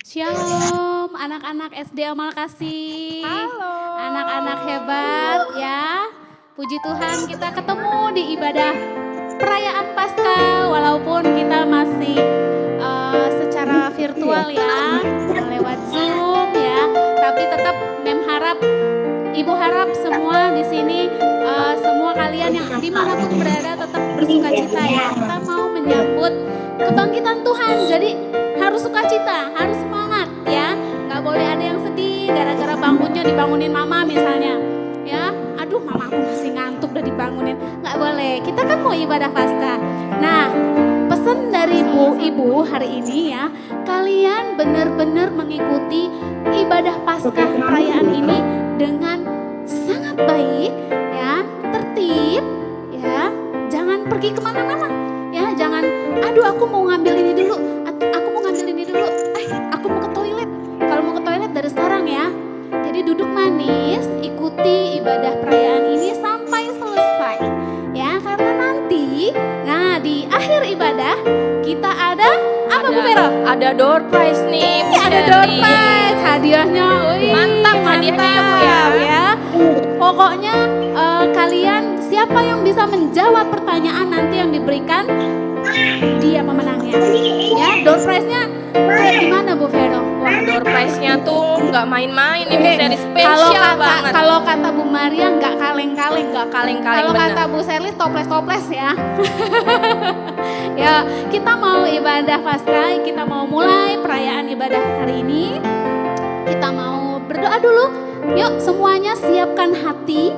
Shalom anak-anak SD Amal Kasih, Halo. anak-anak hebat ya. Puji Tuhan kita ketemu di ibadah perayaan Paskah walaupun kita masih secara virtual ya, lewat Zoom ya. Tapi tetap Ibu harap semua di sini semua kalian yang dimanapun berada tetap bersukacita ya. Kita mau menyambut kebangkitan Tuhan, jadi harus sukacita, harus semangat ya. Nggak boleh ada yang sedih gara-gara bangunnya dibangunin mama misalnya. Ya, aduh mama aku masih ngantuk udah dibangunin. Nggak boleh, kita kan mau ibadah Paskah. Nah, pesan dari ibu hari ini ya, kalian benar-benar mengikuti ibadah Paskah perayaan ini dengan sangat baik ya, tertib ya, jangan pergi kemana-mana ya, jangan aduh aku mau ngambil ini dulu, aku mau ke toilet. Kalau mau ke toilet dari sekarang ya, jadi duduk manis, ikuti ibadah perayaan ini sampai selesai ya, karena nanti di akhir ibadah kita ada apa Bu Vero? Ada door prize nih. Ada door prize, hadiahnya. Mantap hadiahnya ya Bu ya. Pokoknya kalian siapa yang bisa menjawab pertanyaan nanti yang diberikan dia pemenangnya. Ya, door prize-nya kayak gimana Bu Vero? Wah, door prize-nya tuh nggak main-main nih, seri spesial banget. Kalau kata Bu Maria nggak kaleng-kaleng. Kalau bener. kata Bu Serlis toples-toples ya. Ya, kita mau ibadah Paskah, kita mau mulai perayaan ibadah hari ini. Kita mau berdoa dulu. Yuk semuanya siapkan hati,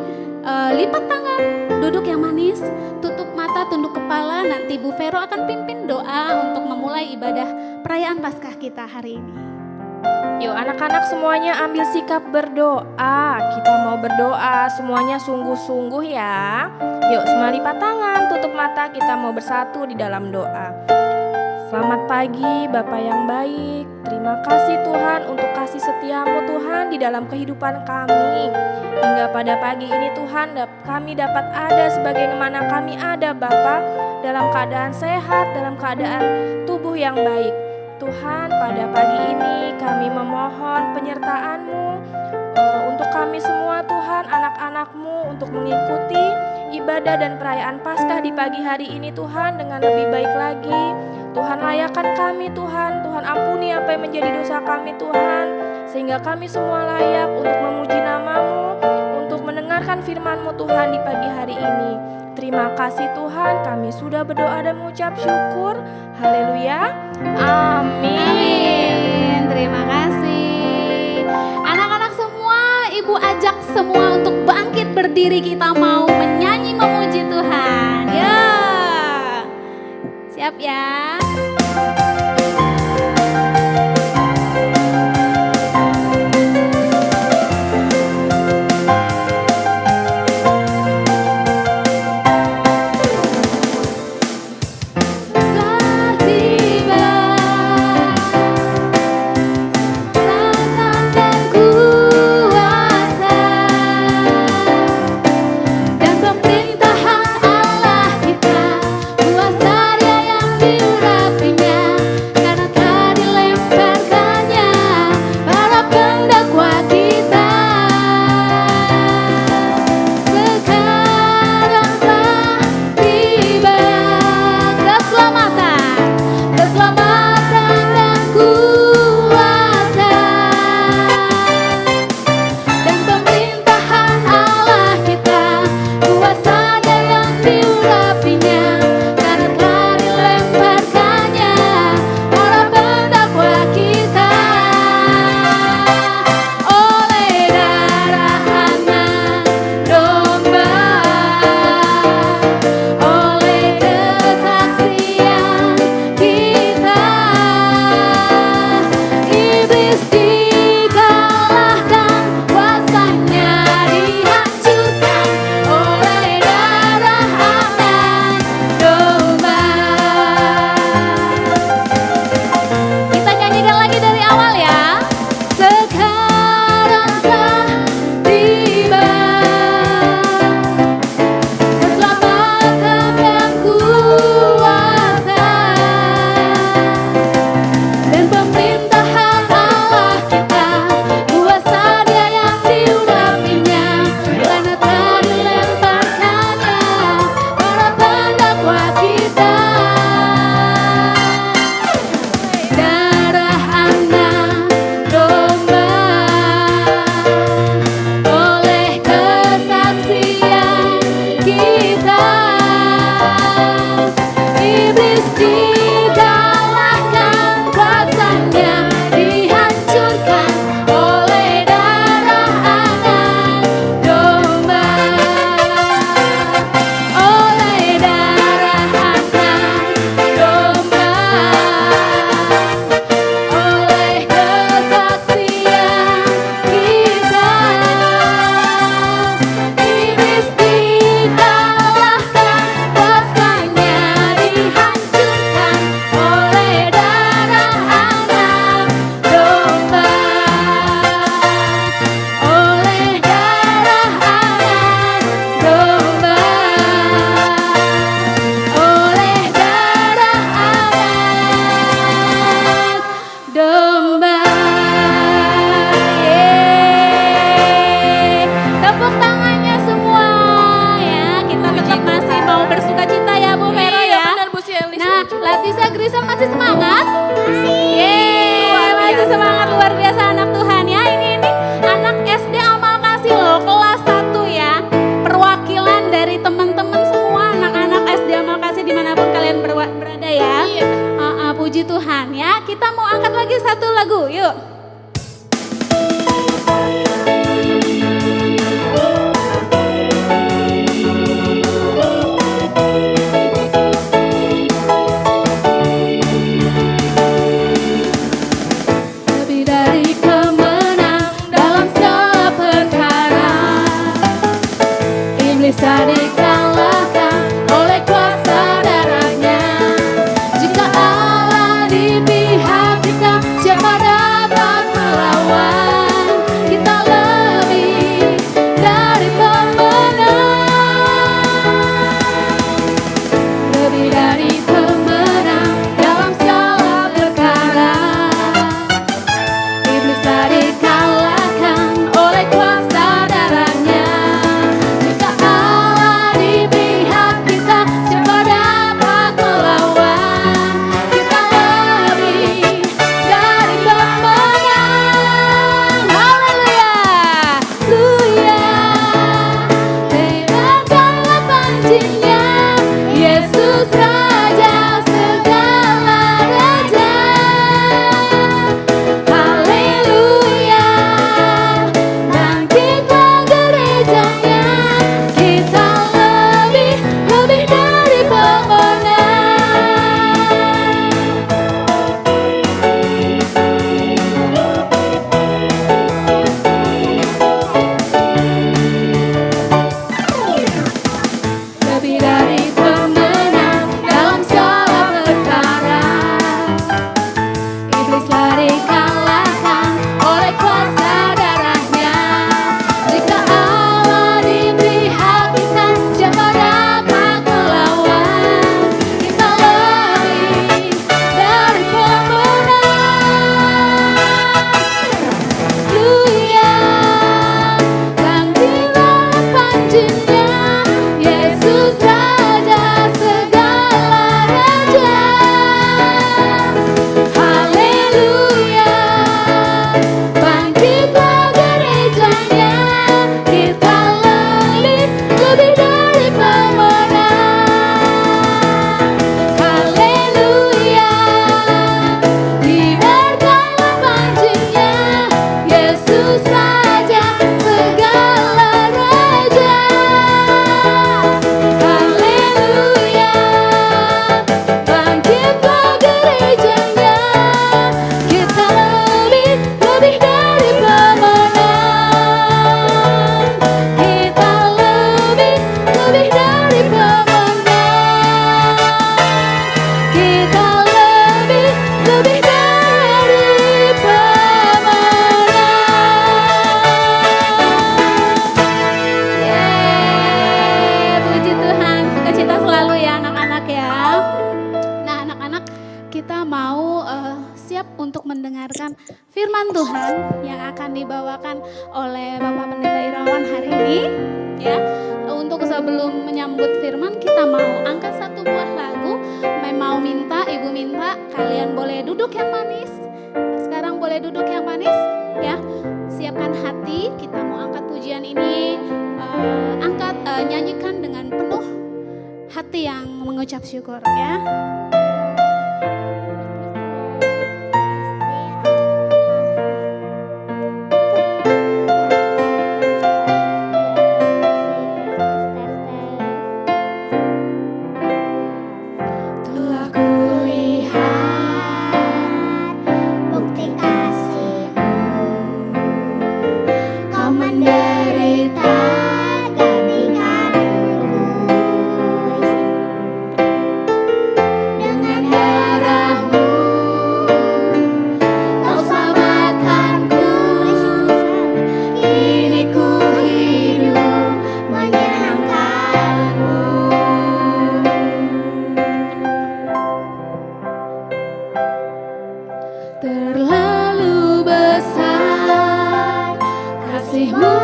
lipat tangan, duduk yang manis, tutup mata, tunduk kepala. Nanti Bu Vero akan pimpin doa untuk memulai ibadah perayaan Paskah kita hari ini. Yuk anak-anak semuanya ambil sikap berdoa. Kita mau berdoa semuanya sungguh-sungguh ya. Yuk semua lipat tangan, tutup mata, kita mau bersatu di dalam doa. Selamat pagi Bapa yang baik. Terima kasih Tuhan untuk kasih setiamu Tuhan di dalam kehidupan kami. Hingga pada pagi ini Tuhan kami dapat ada sebagaimana kami ada Bapa, dalam keadaan sehat, dalam keadaan tubuh yang baik. Tuhan pada pagi ini kami memohon penyertaan-Mu untuk kami semua Tuhan, anak-anak-Mu untuk mengikuti ibadah dan perayaan Paskah di pagi hari ini Tuhan dengan lebih baik lagi. Tuhan layakan kami Tuhan, Tuhan ampuni apa yang menjadi dosa kami Tuhan, sehingga kami semua layak untuk memuji nama-Mu, untuk mendengarkan firman-Mu Tuhan di pagi hari ini. Terima kasih Tuhan, kami sudah berdoa dan mengucap syukur. Haleluya. Amin. Terima kasih. Anak-anak semua, Ibu ajak semua untuk bangkit berdiri, kita mau menyanyi memuji Tuhan. Ya. Siap ya? Kuasa Dia yang diurapinya bisa dikalahkan oleh kuasa darahnya. Jika Allah di pihak kita, siapa dapat melawan? Kita lebih dari pemenang, lebih dari pemenang dalam segala perkara. Iblis tak dikalahkan oleh kuasa darahnya. Jika Allah di pihak kita, siapa dapat melawan? Kita lebih dari pemenang. Haleluya, haleluya. Tegakkanlah pancinya, Yesus Raja segala raja. Haleluya, bangkitlah gerejanya, kita lebih dari pemenang. Lebih dari pemenang dalam segala perkara. Iblis lari kalahkan oleh kuasa darahnya. Jika Allah di pihak kita, siapa dapat melawan? Kita lebih dari pemenang. Haleluya, bangkitlah pancinya, Yesus Raja segala raja. Haleluya, bangkitlah gerejanya, kita lebih dari pemenang. Haleluya, kibarkanlah pancinya, Yesus Raja segala raja. Haleluya, bangkitlah gerejanya, kita lebih dari pemenang. Kita lebih dari pemenang. Kita lebih dari pemenang. Yeay, puji Tuhan, sukacita selalu ya anak-anak ya. Nah anak-anak, kita mau siap untuk mendengarkan firman Tuhan yang akan dibawakan oleh Bapak Pendeta Irawan hari ini ya. Untuk sebelum menyambut firman, kita mau angkat satu buah lagu. Mau minta, ibu minta kalian boleh duduk yang manis. Sekarang boleh duduk yang manis ya. Siapkan hati, kita mau angkat pujian ini, nyanyikan dengan penuh hati yang mengucap syukur ya. Telah kulihat bukti kasih-Mu, Kau menderita gantikanku. Dengan darah-Mu Kau selamatkanku. Kini ku hidup menyenangkan-Mu. Terlalu besar kasih-Mu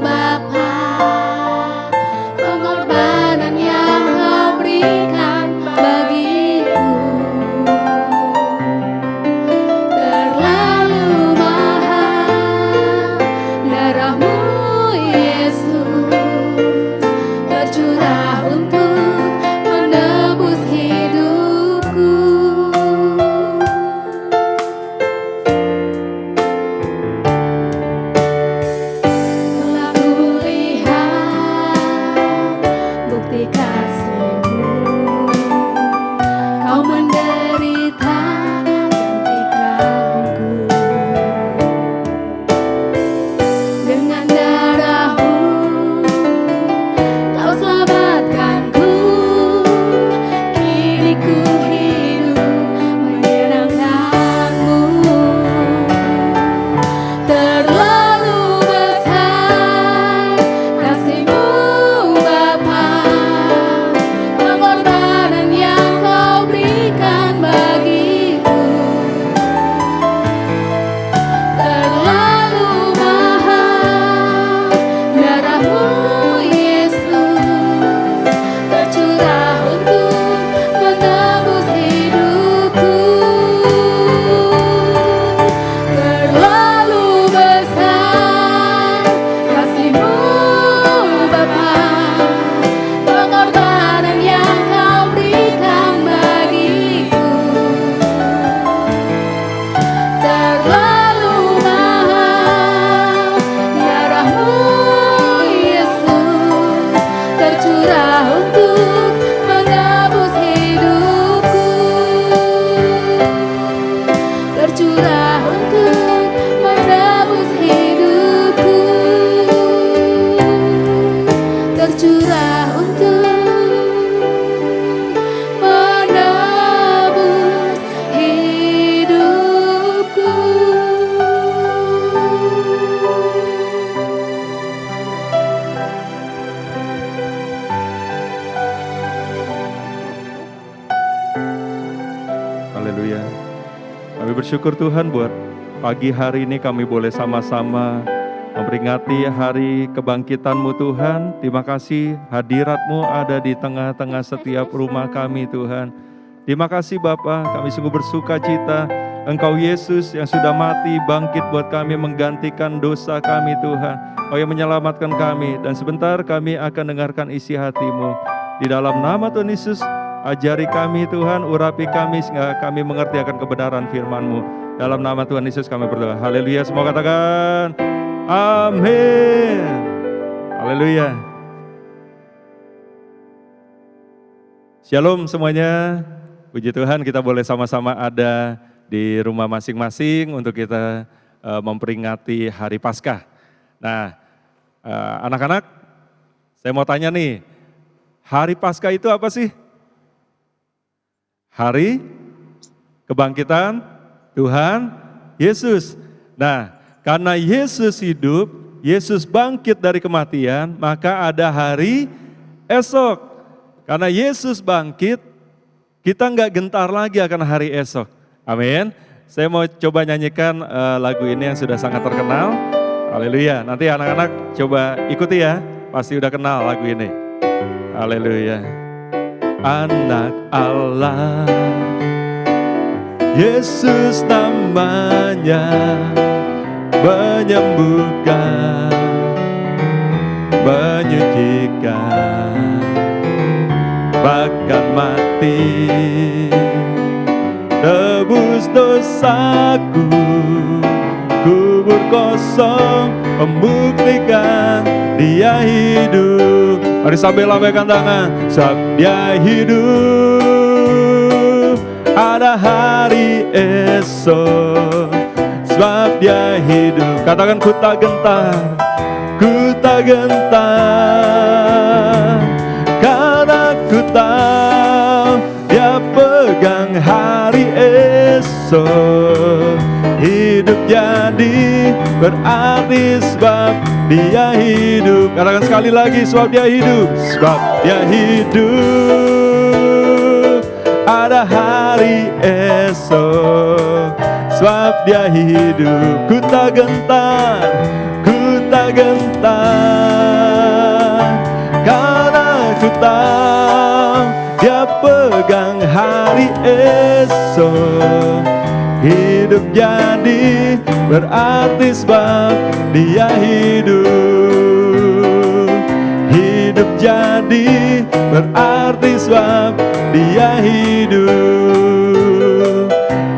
Bapa, pengorbanan yang Kau berikan bagiku. Terlalu mahal darah-Mu Yesus, tercurah untuk menebus hidupku. Telah bersyukur Tuhan buat pagi hari ini kami boleh sama-sama memperingati hari kebangkitan-Mu Tuhan. Terima kasih hadirat-Mu ada di tengah-tengah setiap rumah kami Tuhan. Terima kasih Bapa, kami sungguh bersuka cita Engkau Yesus yang sudah mati bangkit buat kami menggantikan dosa kami Tuhan. Kau yang menyelamatkan kami, dan sebentar kami akan dengarkan isi hati-Mu. Di dalam nama Tuhan Yesus, ajari kami Tuhan, urapi kami sehingga kami mengerti akan kebenaran firman-Mu. Dalam nama Tuhan Yesus kami berdoa. Haleluya, semua katakan amin. Haleluya. Shalom semuanya. Puji Tuhan kita boleh sama-sama ada di rumah masing-masing untuk kita memperingati hari Paskah. Nah, anak-anak, saya mau tanya nih, hari Paskah itu apa sih? Hari kebangkitan Tuhan Yesus. Nah, karena Yesus hidup, Yesus bangkit dari kematian, maka ada hari esok. Karena Yesus bangkit, kita nggak gentar lagi akan hari esok. Amin. Saya mau coba nyanyikan lagu ini yang sudah sangat terkenal. Haleluya. Nanti anak-anak coba ikuti ya. Pasti udah kenal lagu ini. Haleluya. Anak Allah, Yesus namanya, menyembuhkan, menyucikan, bahkan mati, tebus dosaku, kubur kosong, membuktikan Dia hidup. Mari sambil lambaikan tangan, sebab Dia hidup. Ada hari esok, sebab Dia hidup. Katakan ku tak gentar, ku tak gentar, karena ku tahu Dia pegang hari esok. Hidup jadi berarti sebab Dia hidup. Katakan sekali lagi, sebab Dia hidup. Sebab Dia hidup. Ada hari esok, sebab Dia hidup. Ku tak gentar, ku tak gentar, karena ku tahu Dia pegang hari esok. Hidup jadi berarti sebab Dia hidup. Hidup jadi berarti sebab Dia hidup.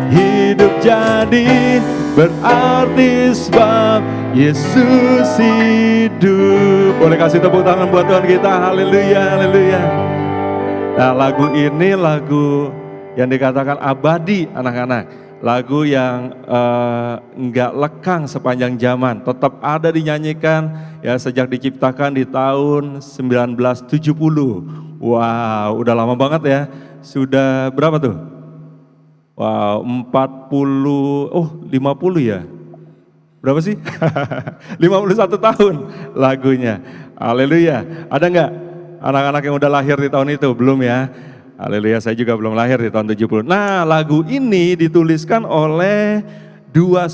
Hidup jadi berarti sebab Yesus hidup. Boleh kasih tepuk tangan buat Tuhan kita. Haleluya, haleluya. Nah, lagu ini lagu yang dikatakan abadi anak-anak. Lagu yang enggak lekang sepanjang zaman, tetap ada dinyanyikan ya sejak diciptakan di tahun 1970. Wow, udah lama banget ya. Sudah berapa tuh? Wow, 50 ya. Berapa sih? 51 tahun lagunya. Haleluya. Ada enggak anak-anak yang udah lahir di tahun itu? Belum ya? Haleluya, saya juga belum lahir di tahun 70. Nah, lagu ini dituliskan oleh dua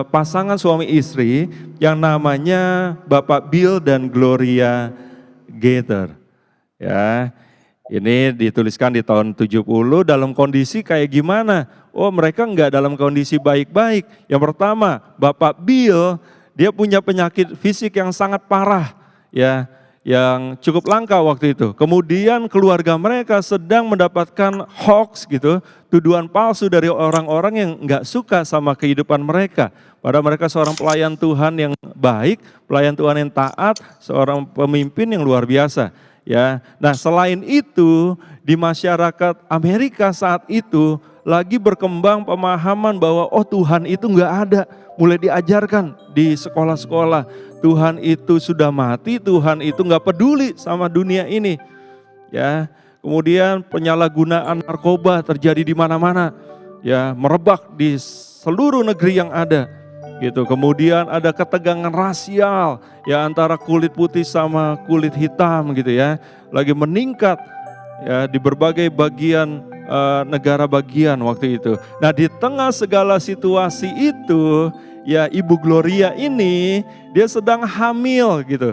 pasangan suami istri yang namanya Bapak Bill dan Gloria Gaither. Ya, ini dituliskan di tahun 70 dalam kondisi kayak gimana? Oh, mereka enggak dalam kondisi baik-baik. Yang pertama, Bapak Bill, dia punya penyakit fisik yang sangat parah, ya, yang cukup langka waktu itu. Kemudian keluarga mereka sedang mendapatkan hoax gitu, tuduhan palsu dari orang-orang yang enggak suka sama kehidupan mereka. Padahal mereka seorang pelayan Tuhan yang baik, pelayan Tuhan yang taat, seorang pemimpin yang luar biasa. Ya, nah selain itu di masyarakat Amerika saat itu lagi berkembang pemahaman bahwa oh Tuhan itu enggak ada, mulai diajarkan di sekolah-sekolah. Tuhan itu sudah mati, Tuhan itu nggak peduli sama dunia ini. Ya, kemudian penyalahgunaan narkoba terjadi di mana-mana, ya, merebak di seluruh negeri yang ada. Gitu. Kemudian ada ketegangan rasial, ya, antara kulit putih sama kulit hitam, gitu ya, lagi meningkat, ya, di berbagai bagian negara bagian waktu itu. Nah, di tengah segala situasi itu, ya Ibu Gloria ini dia sedang hamil gitu.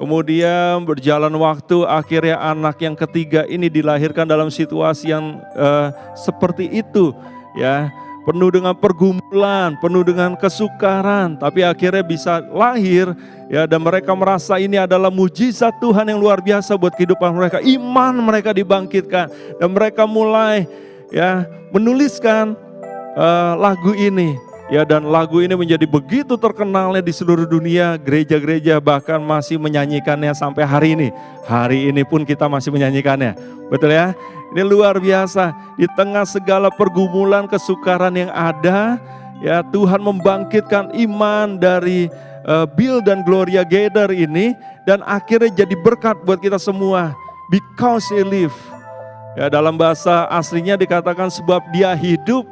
Kemudian berjalan waktu, akhirnya anak yang ketiga ini dilahirkan dalam situasi yang seperti itu, ya, penuh dengan pergumulan, penuh dengan kesukaran, tapi akhirnya bisa lahir, ya, dan mereka merasa ini adalah mujizat Tuhan yang luar biasa buat kehidupan mereka. Iman mereka dibangkitkan dan mereka mulai, ya, menuliskan lagu ini. Ya, dan lagu ini menjadi begitu terkenalnya di seluruh dunia, gereja-gereja bahkan masih menyanyikannya sampai hari ini. Hari ini pun kita masih menyanyikannya. Betul ya? Ini luar biasa. Di tengah segala pergumulan, kesukaran yang ada, ya Tuhan membangkitkan iman dari Bill dan Gloria Gaither ini, dan akhirnya jadi berkat buat kita semua. Because he live. Ya, dalam bahasa aslinya dikatakan sebab dia hidup,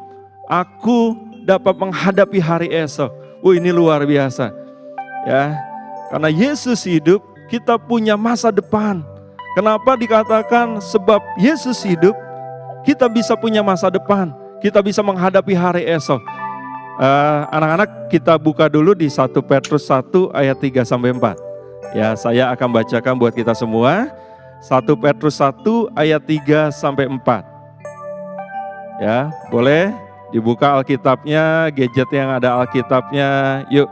aku dapat menghadapi hari esok. Ini luar biasa. Ya, karena Yesus hidup, kita punya masa depan. Kenapa dikatakan sebab Yesus hidup, kita bisa punya masa depan. Kita bisa menghadapi hari esok. Anak-anak, kita buka dulu di 1 Petrus 1 ayat 3 sampai 4. Ya, saya akan bacakan buat kita semua. 1 Petrus 1 ayat 3 sampai 4. Ya, boleh dibuka Alkitabnya, gadget yang ada Alkitabnya. Yuk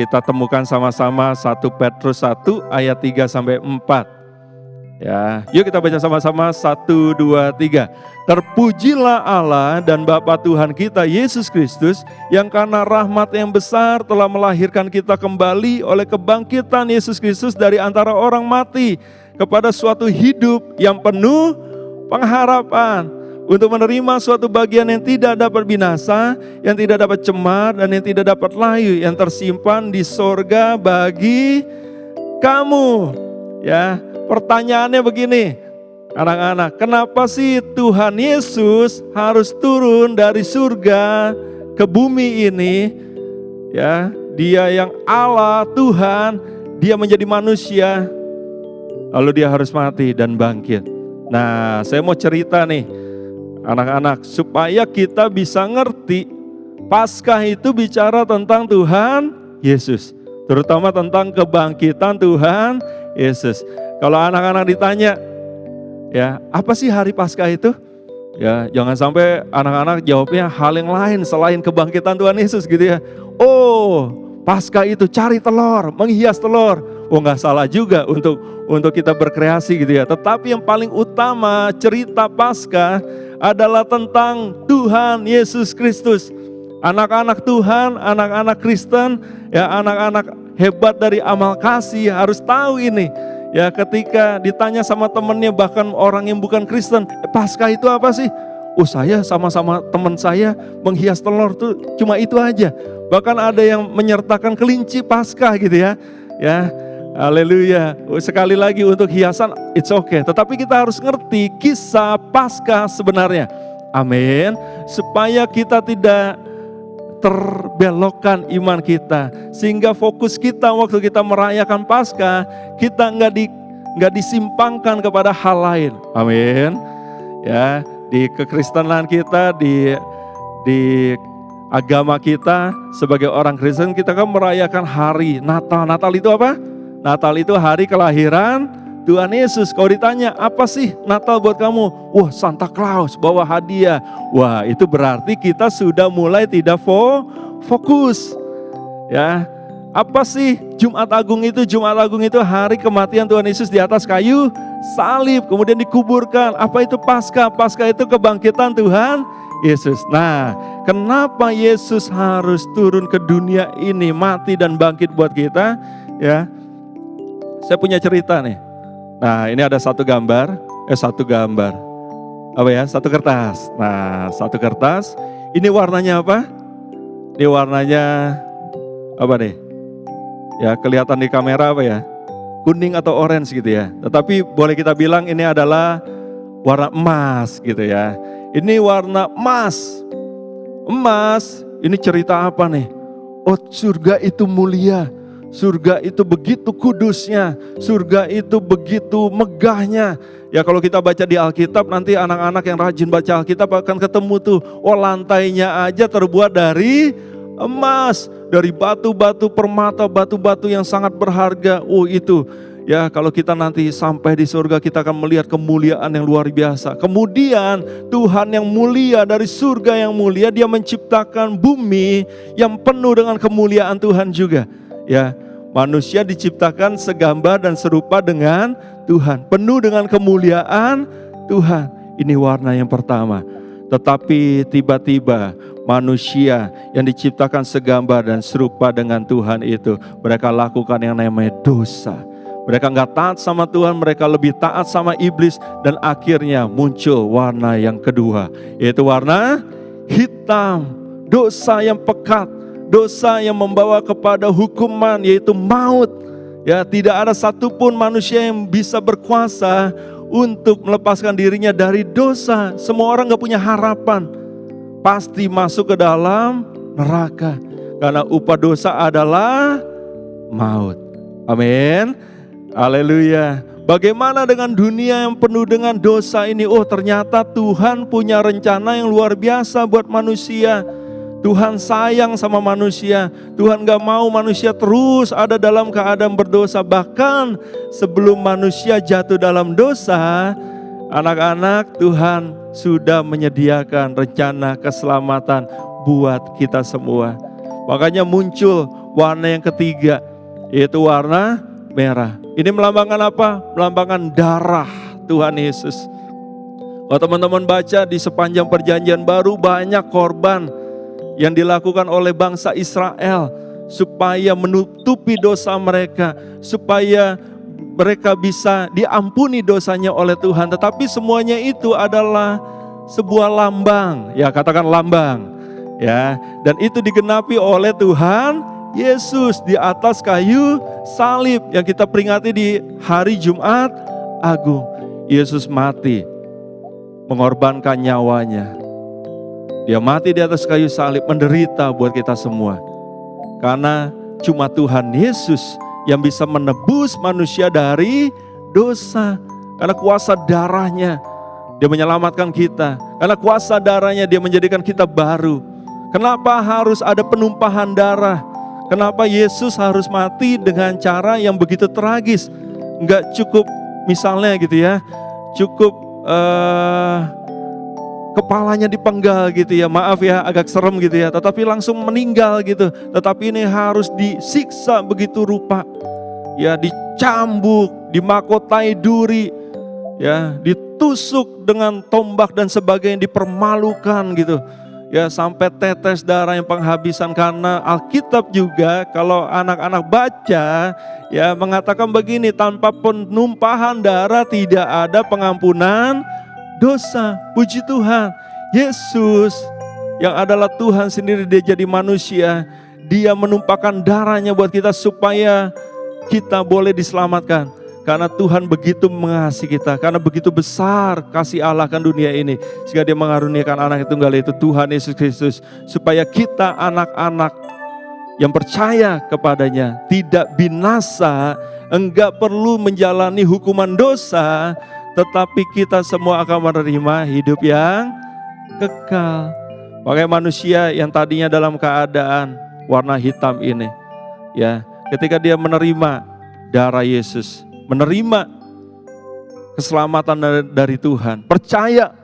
kita temukan sama-sama 1 Petrus 1 ayat 3 sampai 4. Ya, yuk kita baca sama-sama 1, 2, 3. Terpujilah Allah dan Bapa Tuhan kita Yesus Kristus, yang karena rahmat yang besar telah melahirkan kita kembali oleh kebangkitan Yesus Kristus dari antara orang mati kepada suatu hidup yang penuh pengharapan, untuk menerima suatu bagian yang tidak dapat binasa, yang tidak dapat cemar, dan yang tidak dapat layu, yang tersimpan di sorga bagi kamu. Ya, pertanyaannya begini, anak-anak, kenapa sih Tuhan Yesus harus turun dari surga ke bumi ini? Ya, Dia yang Allah, Tuhan, Dia menjadi manusia, lalu Dia harus mati dan bangkit. Nah, saya mau cerita nih, anak-anak, supaya kita bisa ngerti, Paskah itu bicara tentang Tuhan Yesus, terutama tentang kebangkitan Tuhan Yesus. Kalau anak-anak ditanya, ya apa sih hari Paskah itu? Ya, jangan sampai anak-anak jawabnya hal yang lain selain kebangkitan Tuhan Yesus gitu ya. Oh, Paskah itu cari telur, menghias telur. Oh, nggak salah juga untuk kita berkreasi gitu ya. Tetapi yang paling utama cerita Paskah adalah tentang Tuhan Yesus Kristus. Anak-anak Tuhan, anak-anak Kristen, ya anak-anak hebat dari amal kasih harus tahu ini. Ya, ketika ditanya sama temennya, bahkan orang yang bukan Kristen, Paskah itu apa sih? Oh, saya sama-sama teman saya menghias telur tuh cuma itu aja. Bahkan ada yang menyertakan kelinci Paskah gitu ya. Ya, haleluya. Sekali lagi untuk hiasan it's okay. Tetapi kita harus ngerti kisah Paskah sebenarnya. Amin. Supaya kita tidak terbelokkan iman kita, sehingga fokus kita waktu kita merayakan Paskah, kita nggak disimpangkan kepada hal lain. Amin. Ya, di kekristenan kita, di agama kita sebagai orang Kristen, kita kan merayakan hari Natal. Natal itu apa? Natal itu hari kelahiran Tuhan Yesus. Kalau ditanya, apa sih Natal buat kamu? Wah, Santa Claus bawa hadiah. Wah, itu berarti kita sudah mulai tidak fokus. Ya, apa sih Jumat Agung itu? Jumat Agung itu hari kematian Tuhan Yesus di atas kayu salib, kemudian dikuburkan. Apa itu Paskah? Paskah itu kebangkitan Tuhan Yesus. Nah, kenapa Yesus harus turun ke dunia ini, mati dan bangkit buat kita? Ya, saya punya cerita nih. Nah, ini ada satu gambar, apa ya? Satu kertas. Nah, satu kertas. Ini warnanya apa? Ini warnanya apa nih? Ya, kelihatan di kamera apa ya? Kuning atau orange gitu ya. Tetapi boleh kita bilang ini adalah warna emas gitu ya. Ini warna emas. Emas, ini cerita apa nih? Oh, surga itu mulia. Surga itu begitu kudusnya, surga itu begitu megahnya. Ya kalau kita baca di Alkitab, nanti anak-anak yang rajin baca Alkitab akan ketemu tuh, oh lantainya aja terbuat dari emas, dari batu-batu permata, batu-batu yang sangat berharga. Oh itu, ya kalau kita nanti sampai di surga, kita akan melihat kemuliaan yang luar biasa. Kemudian Tuhan yang mulia, dari surga yang mulia, Dia menciptakan bumi yang penuh dengan kemuliaan Tuhan juga. Ya, manusia diciptakan segambar dan serupa dengan Tuhan, penuh dengan kemuliaan Tuhan. Ini warna yang pertama. Tetapi tiba-tiba manusia yang diciptakan segambar dan serupa dengan Tuhan itu, mereka lakukan yang namanya dosa. Mereka nggak taat sama Tuhan, mereka lebih taat sama iblis, dan akhirnya muncul warna yang kedua, yaitu warna hitam. Dosa yang pekat, dosa yang membawa kepada hukuman, yaitu maut. Ya, tidak ada satupun manusia yang bisa berkuasa untuk melepaskan dirinya dari dosa. Semua orang gak punya harapan, pasti masuk ke dalam neraka, karena upah dosa adalah maut. Amin. Haleluya. Bagaimana dengan dunia yang penuh dengan dosa ini? Oh, ternyata Tuhan punya rencana yang luar biasa buat manusia. Tuhan sayang sama manusia. Tuhan gak mau manusia terus ada dalam keadaan berdosa. Bahkan sebelum manusia jatuh dalam dosa, anak-anak, Tuhan sudah menyediakan rencana keselamatan buat kita semua. Makanya muncul warna yang ketiga, yaitu warna merah. Ini melambangkan apa? Melambangkan darah Tuhan Yesus. Kalau teman-teman baca di sepanjang perjanjian baru, banyak korban yang dilakukan oleh bangsa Israel supaya menutupi dosa mereka, supaya mereka bisa diampuni dosanya oleh Tuhan. Tetapi semuanya itu adalah sebuah lambang, ya katakan lambang, ya. Dan itu digenapi oleh Tuhan Yesus di atas kayu salib yang kita peringati di hari Jumat Agung. Yesus mati, mengorbankan nyawanya. Dia mati di atas kayu salib, menderita buat kita semua. Karena cuma Tuhan Yesus yang bisa menebus manusia dari dosa. Karena kuasa darahnya Dia menyelamatkan kita. Karena kuasa darahnya Dia menjadikan kita baru. Kenapa harus ada penumpahan darah? Kenapa Yesus harus mati dengan cara yang begitu tragis? Enggak cukup misalnya gitu ya, cukup kepalanya dipenggal gitu ya, maaf ya agak serem gitu ya, tetapi langsung meninggal gitu. Tetapi ini harus disiksa begitu rupa, ya, dicambuk, dimakotai duri, ya, ditusuk dengan tombak dan sebagainya, dipermalukan gitu, ya, sampai tetes darah yang penghabisan. Karena Alkitab juga kalau anak-anak baca, ya, mengatakan begini, tanpa penumpahan darah tidak ada pengampunan dosa. Puji Tuhan, Yesus yang adalah Tuhan sendiri, Dia jadi manusia, Dia menumpahkan darahnya buat kita supaya kita boleh diselamatkan. Karena Tuhan begitu mengasihi kita, karena begitu besar kasih Allah akan dunia ini, sehingga Dia mengaruniakan anak tunggal itu, Tuhan Yesus Kristus, supaya kita anak-anak yang percaya kepadanya tidak binasa, enggak perlu menjalani hukuman dosa, tetapi kita semua akan menerima hidup yang kekal. Makanya manusia yang tadinya dalam keadaan warna hitam ini, ya, ketika dia menerima darah Yesus, menerima keselamatan dari Tuhan, percaya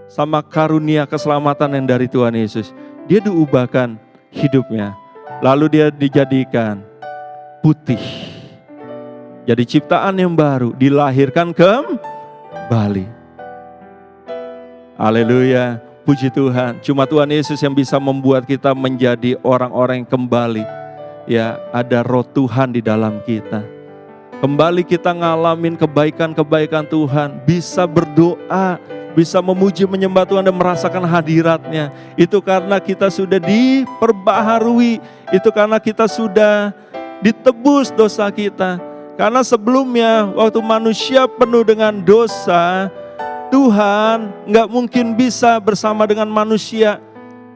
sama karunia keselamatan yang dari Tuhan Yesus, dia diubahkan hidupnya. Lalu dia dijadikan putih, jadi ciptaan yang baru, dilahirkan kembali. Haleluya, puji Tuhan. Cuma Tuhan Yesus yang bisa membuat kita menjadi orang-orang yang kembali. Ya, ada roh Tuhan di dalam kita. Kembali kita ngalamin kebaikan-kebaikan Tuhan, bisa berdoa, bisa memuji menyembah Tuhan dan merasakan hadiratnya. Itu karena kita sudah diperbaharui, itu karena kita sudah ditebus dosa kita. Karena sebelumnya waktu manusia penuh dengan dosa, Tuhan gak mungkin bisa bersama dengan manusia.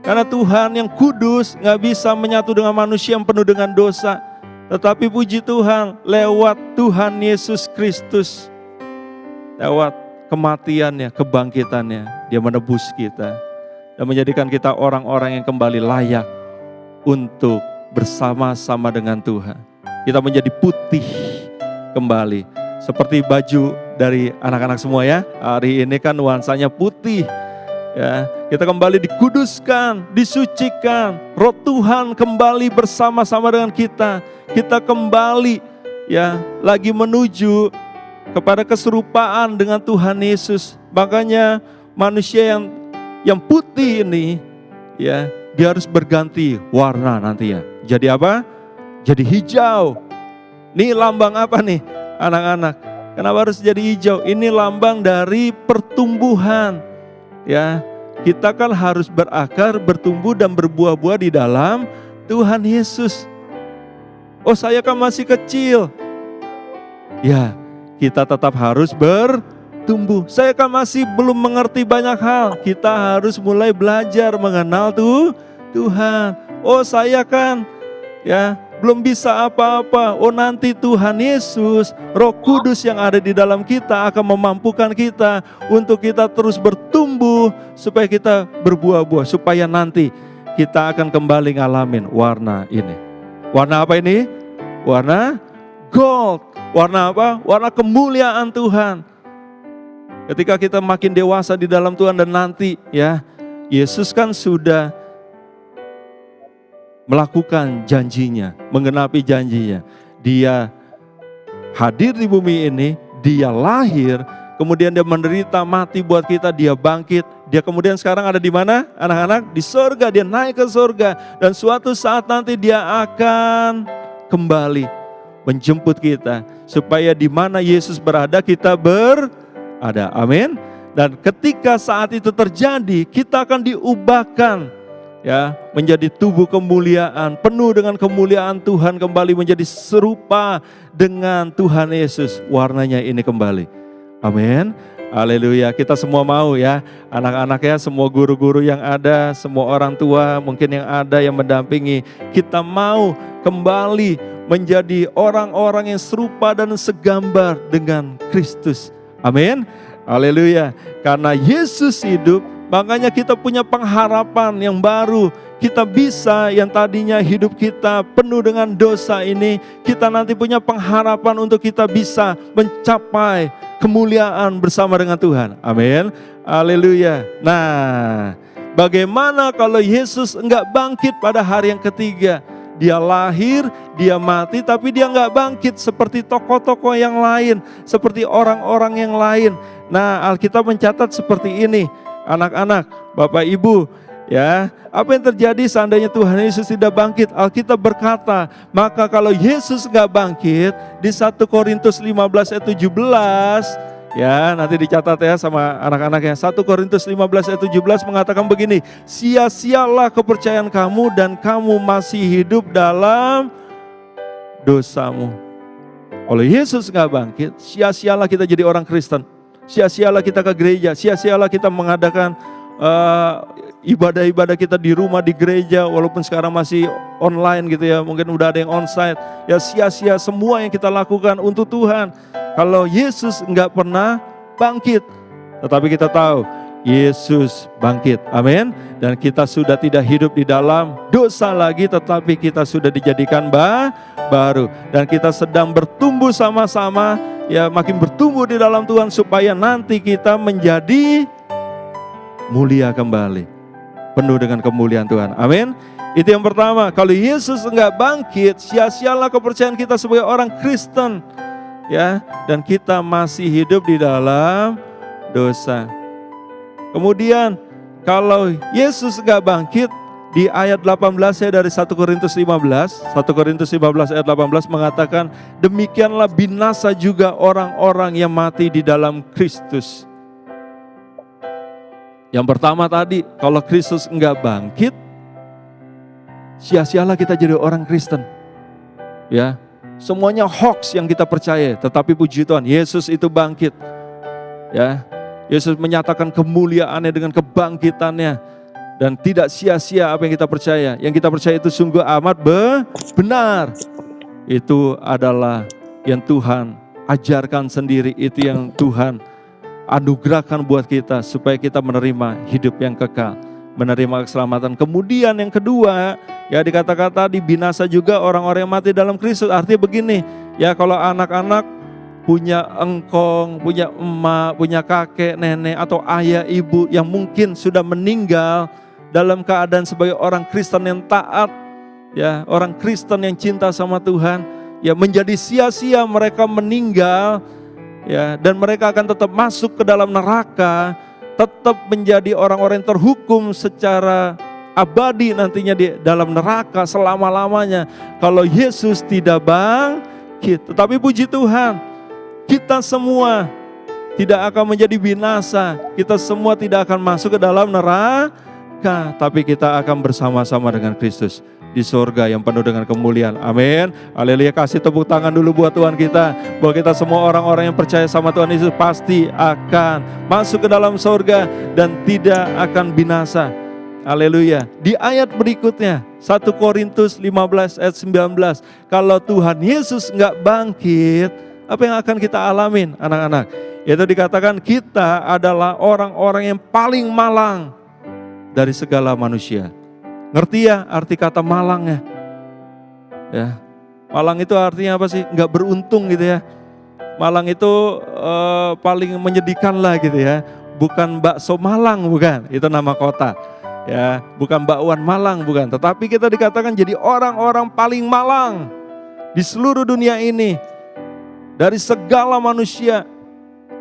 Karena Tuhan yang kudus gak bisa menyatu dengan manusia yang penuh dengan dosa. Tetapi puji Tuhan, lewat Tuhan Yesus Kristus, lewat kematiannya, kebangkitannya, dia menebus kita dan menjadikan kita orang-orang yang kembali layak untuk bersama-sama dengan Tuhan. Kita menjadi putih kembali, seperti baju dari anak-anak semua ya. Hari ini kan nuansanya putih. Ya, kita kembali dikuduskan, disucikan. Roh Tuhan kembali bersama-sama dengan kita. Kita kembali ya lagi menuju kepada keserupaan dengan Tuhan Yesus. Makanya manusia yang putih ini ya, dia harus berganti warna nantinya. Jadi apa? Jadi hijau. Ini lambang apa nih anak-anak? Kenapa harus jadi hijau? Ini lambang dari pertumbuhan. Ya, kita kan harus berakar, bertumbuh dan berbuah-buah di dalam Tuhan Yesus. Oh, saya kan masih kecil. Ya, kita tetap harus bertumbuh. Saya kan masih belum mengerti banyak hal. Kita harus mulai belajar mengenal Tuhan. Oh, saya kan ya belum bisa apa-apa. Oh, nanti Tuhan Yesus, Roh Kudus yang ada di dalam kita akan memampukan kita untuk kita terus bertumbuh supaya kita berbuah-buah, supaya nanti kita akan kembali ngalamin warna ini. Warna apa ini? Warna gold. Warna apa? Warna kemuliaan Tuhan. Ketika kita makin dewasa di dalam Tuhan dan nanti ya, Yesus kan sudah melakukan janjinya, menggenapi janjinya. Dia hadir di bumi ini, dia lahir, kemudian dia menderita, mati buat kita, dia bangkit. Dia kemudian sekarang ada di mana? Anak-anak, di surga, dia naik ke surga. Dan suatu saat nanti dia akan kembali menjemput kita. Supaya di mana Yesus berada, kita berada. Amin. Dan ketika saat itu terjadi, kita akan diubahkan ya, menjadi tubuh kemuliaan, penuh dengan kemuliaan Tuhan, kembali menjadi serupa dengan Tuhan Yesus. Warnanya ini kembali. Amin. Haleluya. Kita semua mau ya, anak-anak ya, semua guru-guru yang ada, semua orang tua mungkin yang ada yang mendampingi, kita mau kembali menjadi orang-orang yang serupa dan segambar dengan Kristus. Amin. Haleluya. Karena Yesus hidup, makanya kita punya pengharapan yang baru. Kita bisa, yang tadinya hidup kita penuh dengan dosa ini, kita nanti punya pengharapan untuk kita bisa mencapai kemuliaan bersama dengan Tuhan. Amin. Haleluya. Nah, bagaimana kalau Yesus enggak bangkit pada hari yang ketiga? Dia lahir, dia mati, tapi dia enggak bangkit seperti tokoh-tokoh yang lain, seperti orang-orang yang lain. Nah, Alkitab mencatat seperti ini. Anak-anak, Bapak Ibu, ya, apa yang terjadi seandainya Tuhan Yesus tidak bangkit? Alkitab berkata, maka kalau Yesus gak bangkit, di 1 Korintus 15 ayat 17, ya nanti dicatat ya sama anak-anaknya. 1 Korintus 15 ayat 17 mengatakan begini, sia-sialah kepercayaan kamu dan kamu masih hidup dalam dosamu. Kalau Yesus gak bangkit, sia-sialah kita jadi orang Kristen. Sia-sialah kita ke gereja, sia-sialah kita mengadakan ibadah-ibadah kita di rumah, di gereja, walaupun sekarang masih online gitu ya, mungkin udah ada yang onsite. Ya sia-sia semua yang kita lakukan untuk Tuhan. Kalau Yesus enggak pernah bangkit, tetapi kita tahu Yesus bangkit, amin. Dan kita sudah tidak hidup di dalam dosa lagi, tetapi kita sudah dijadikan baru. Dan kita sedang bertumbuh sama-sama, ya makin bertumbuh di dalam Tuhan, supaya nanti kita menjadi mulia kembali, penuh dengan kemuliaan Tuhan, amin. Itu yang pertama. Kalau Yesus enggak bangkit, sia-sialah kepercayaan kita sebagai orang Kristen, ya, dan kita masih hidup di dalam dosa. Kemudian kalau Yesus enggak bangkit, di ayat 18 saya dari 1 Korintus 15, 1 Korintus 15 ayat 18 mengatakan, demikianlah binasa juga orang-orang yang mati di dalam Kristus. Yang pertama tadi, kalau Kristus enggak bangkit, sia-sialah kita jadi orang Kristen. Ya, semuanya hoax yang kita percaya, tetapi puji Tuhan, Yesus itu bangkit. Ya, Yesus menyatakan kemuliaannya dengan kebangkitannya, dan tidak sia-sia apa yang kita percaya. Yang kita percaya itu sungguh amat benar. itu adalah yang Tuhan ajarkan sendiri, itu yang Tuhan anugerahkan buat kita supaya kita menerima hidup yang kekal, menerima keselamatan. Kemudian yang kedua, ya dikata-kata dibinasa juga orang-orang yang mati dalam Kristus. Artinya begini, ya kalau anak-anak punya engkong, punya emak, punya kakek, nenek atau ayah, ibu yang mungkin sudah meninggal dalam keadaan sebagai orang Kristen yang taat, ya orang Kristen yang cinta sama Tuhan, ya menjadi sia-sia mereka meninggal, ya dan mereka akan tetap masuk ke dalam neraka, tetap menjadi orang-orang yang terhukum secara abadi nantinya di dalam neraka selama-lamanya kalau Yesus tidak bangkit. Tetapi puji Tuhan, kita semua tidak akan menjadi binasa, kita semua tidak akan masuk ke dalam neraka, tapi kita akan bersama-sama dengan Kristus di surga yang penuh dengan kemuliaan. Amin. Haleluya. Kasih tepuk tangan dulu buat Tuhan kita, bahwa kita semua orang-orang yang percaya sama Tuhan Yesus pasti akan masuk ke dalam surga dan tidak akan binasa. Haleluya. Di ayat berikutnya 1 Korintus 15 ayat 19, kalau Tuhan Yesus nggak bangkit, apa yang akan kita alamin anak-anak? Itu dikatakan kita adalah orang-orang yang paling malang dari segala manusia. Ngerti ya arti kata malang ya? Ya, malang itu artinya apa sih? Nggak beruntung gitu ya. Malang itu paling menyedihkan lah gitu ya. Bukan bakso Malang, bukan. Itu nama kota. Ya, bukan bakwan Malang, bukan. Tetapi kita dikatakan jadi orang-orang paling malang di seluruh dunia ini. Dari segala manusia.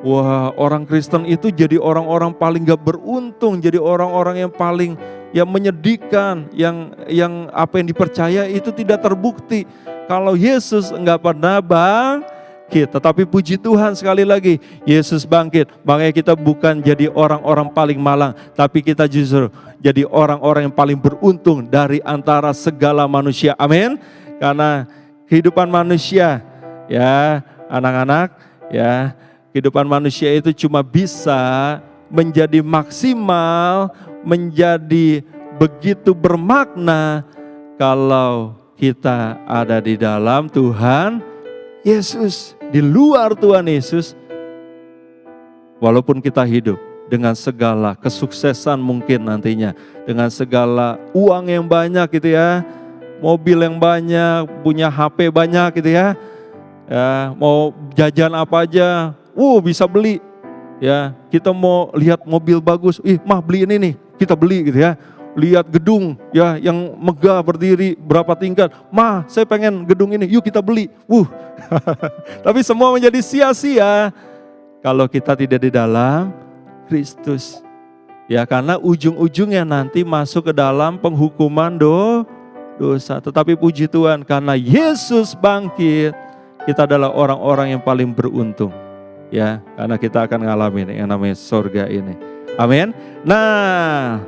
Wah, orang Kristen itu jadi orang-orang paling gak beruntung, jadi orang-orang yang paling menyedihkan, yang apa yang dipercaya itu tidak terbukti. Kalau Yesus enggak pernah bangkit, tetapi puji Tuhan sekali lagi, Yesus bangkit. Makanya kita bukan jadi orang-orang paling malang, tapi kita justru jadi orang-orang yang paling beruntung dari antara segala manusia. Amin. Karena kehidupan manusia, ya anak-anak, ya kehidupan manusia itu cuma bisa menjadi maksimal, menjadi begitu bermakna kalau kita ada di dalam Tuhan Yesus. Di luar Tuhan Yesus, walaupun kita hidup dengan segala kesuksesan mungkin nantinya, dengan segala uang yang banyak gitu ya, mobil yang banyak, punya HP banyak gitu ya, mau jajan apa aja, bisa beli. Ya, kita mau lihat mobil bagus, mah beli ini nih, kita beli gitu ya. Lihat gedung ya yang megah berdiri berapa tingkat, mah saya pengen gedung ini, yuk kita beli. Tapi semua menjadi sia-sia kalau kita tidak di dalam Kristus. Ya, karena ujung-ujungnya nanti masuk ke dalam penghukuman dosa. Tetapi puji Tuhan, karena Yesus bangkit, kita adalah orang-orang yang paling beruntung, ya, karena kita akan ngalamin yang namanya surga ini. Amin. Nah,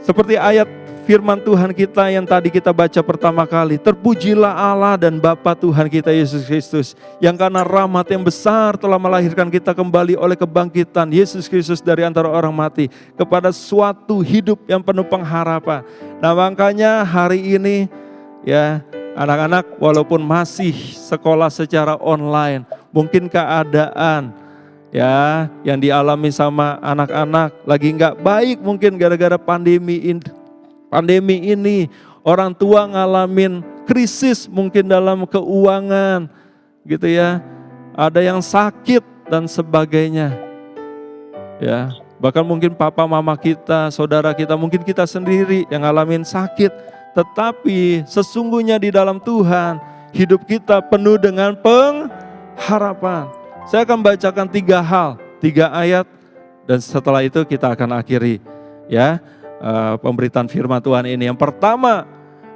seperti ayat firman Tuhan kita yang tadi kita baca pertama kali, terpujilah Allah dan Bapa Tuhan kita Yesus Kristus, yang karena rahmat yang besar telah melahirkan kita kembali oleh kebangkitan Yesus Kristus dari antara orang mati kepada suatu hidup yang penuh pengharapan. Nah, makanya hari ini ya anak-anak, walaupun masih sekolah secara online, mungkin keadaan ya yang dialami sama anak-anak lagi nggak baik, mungkin gara-gara pandemi ini orang tua ngalamin krisis mungkin dalam keuangan gitu ya, ada yang sakit dan sebagainya ya, bahkan mungkin papa mama kita, saudara kita, mungkin kita sendiri yang ngalamin sakit. Tetapi sesungguhnya di dalam Tuhan hidup kita penuh dengan pengharapan. Saya akan bacakan 3 ayat, dan setelah itu kita akan akhiri ya pemberitaan firman Tuhan ini. Yang pertama,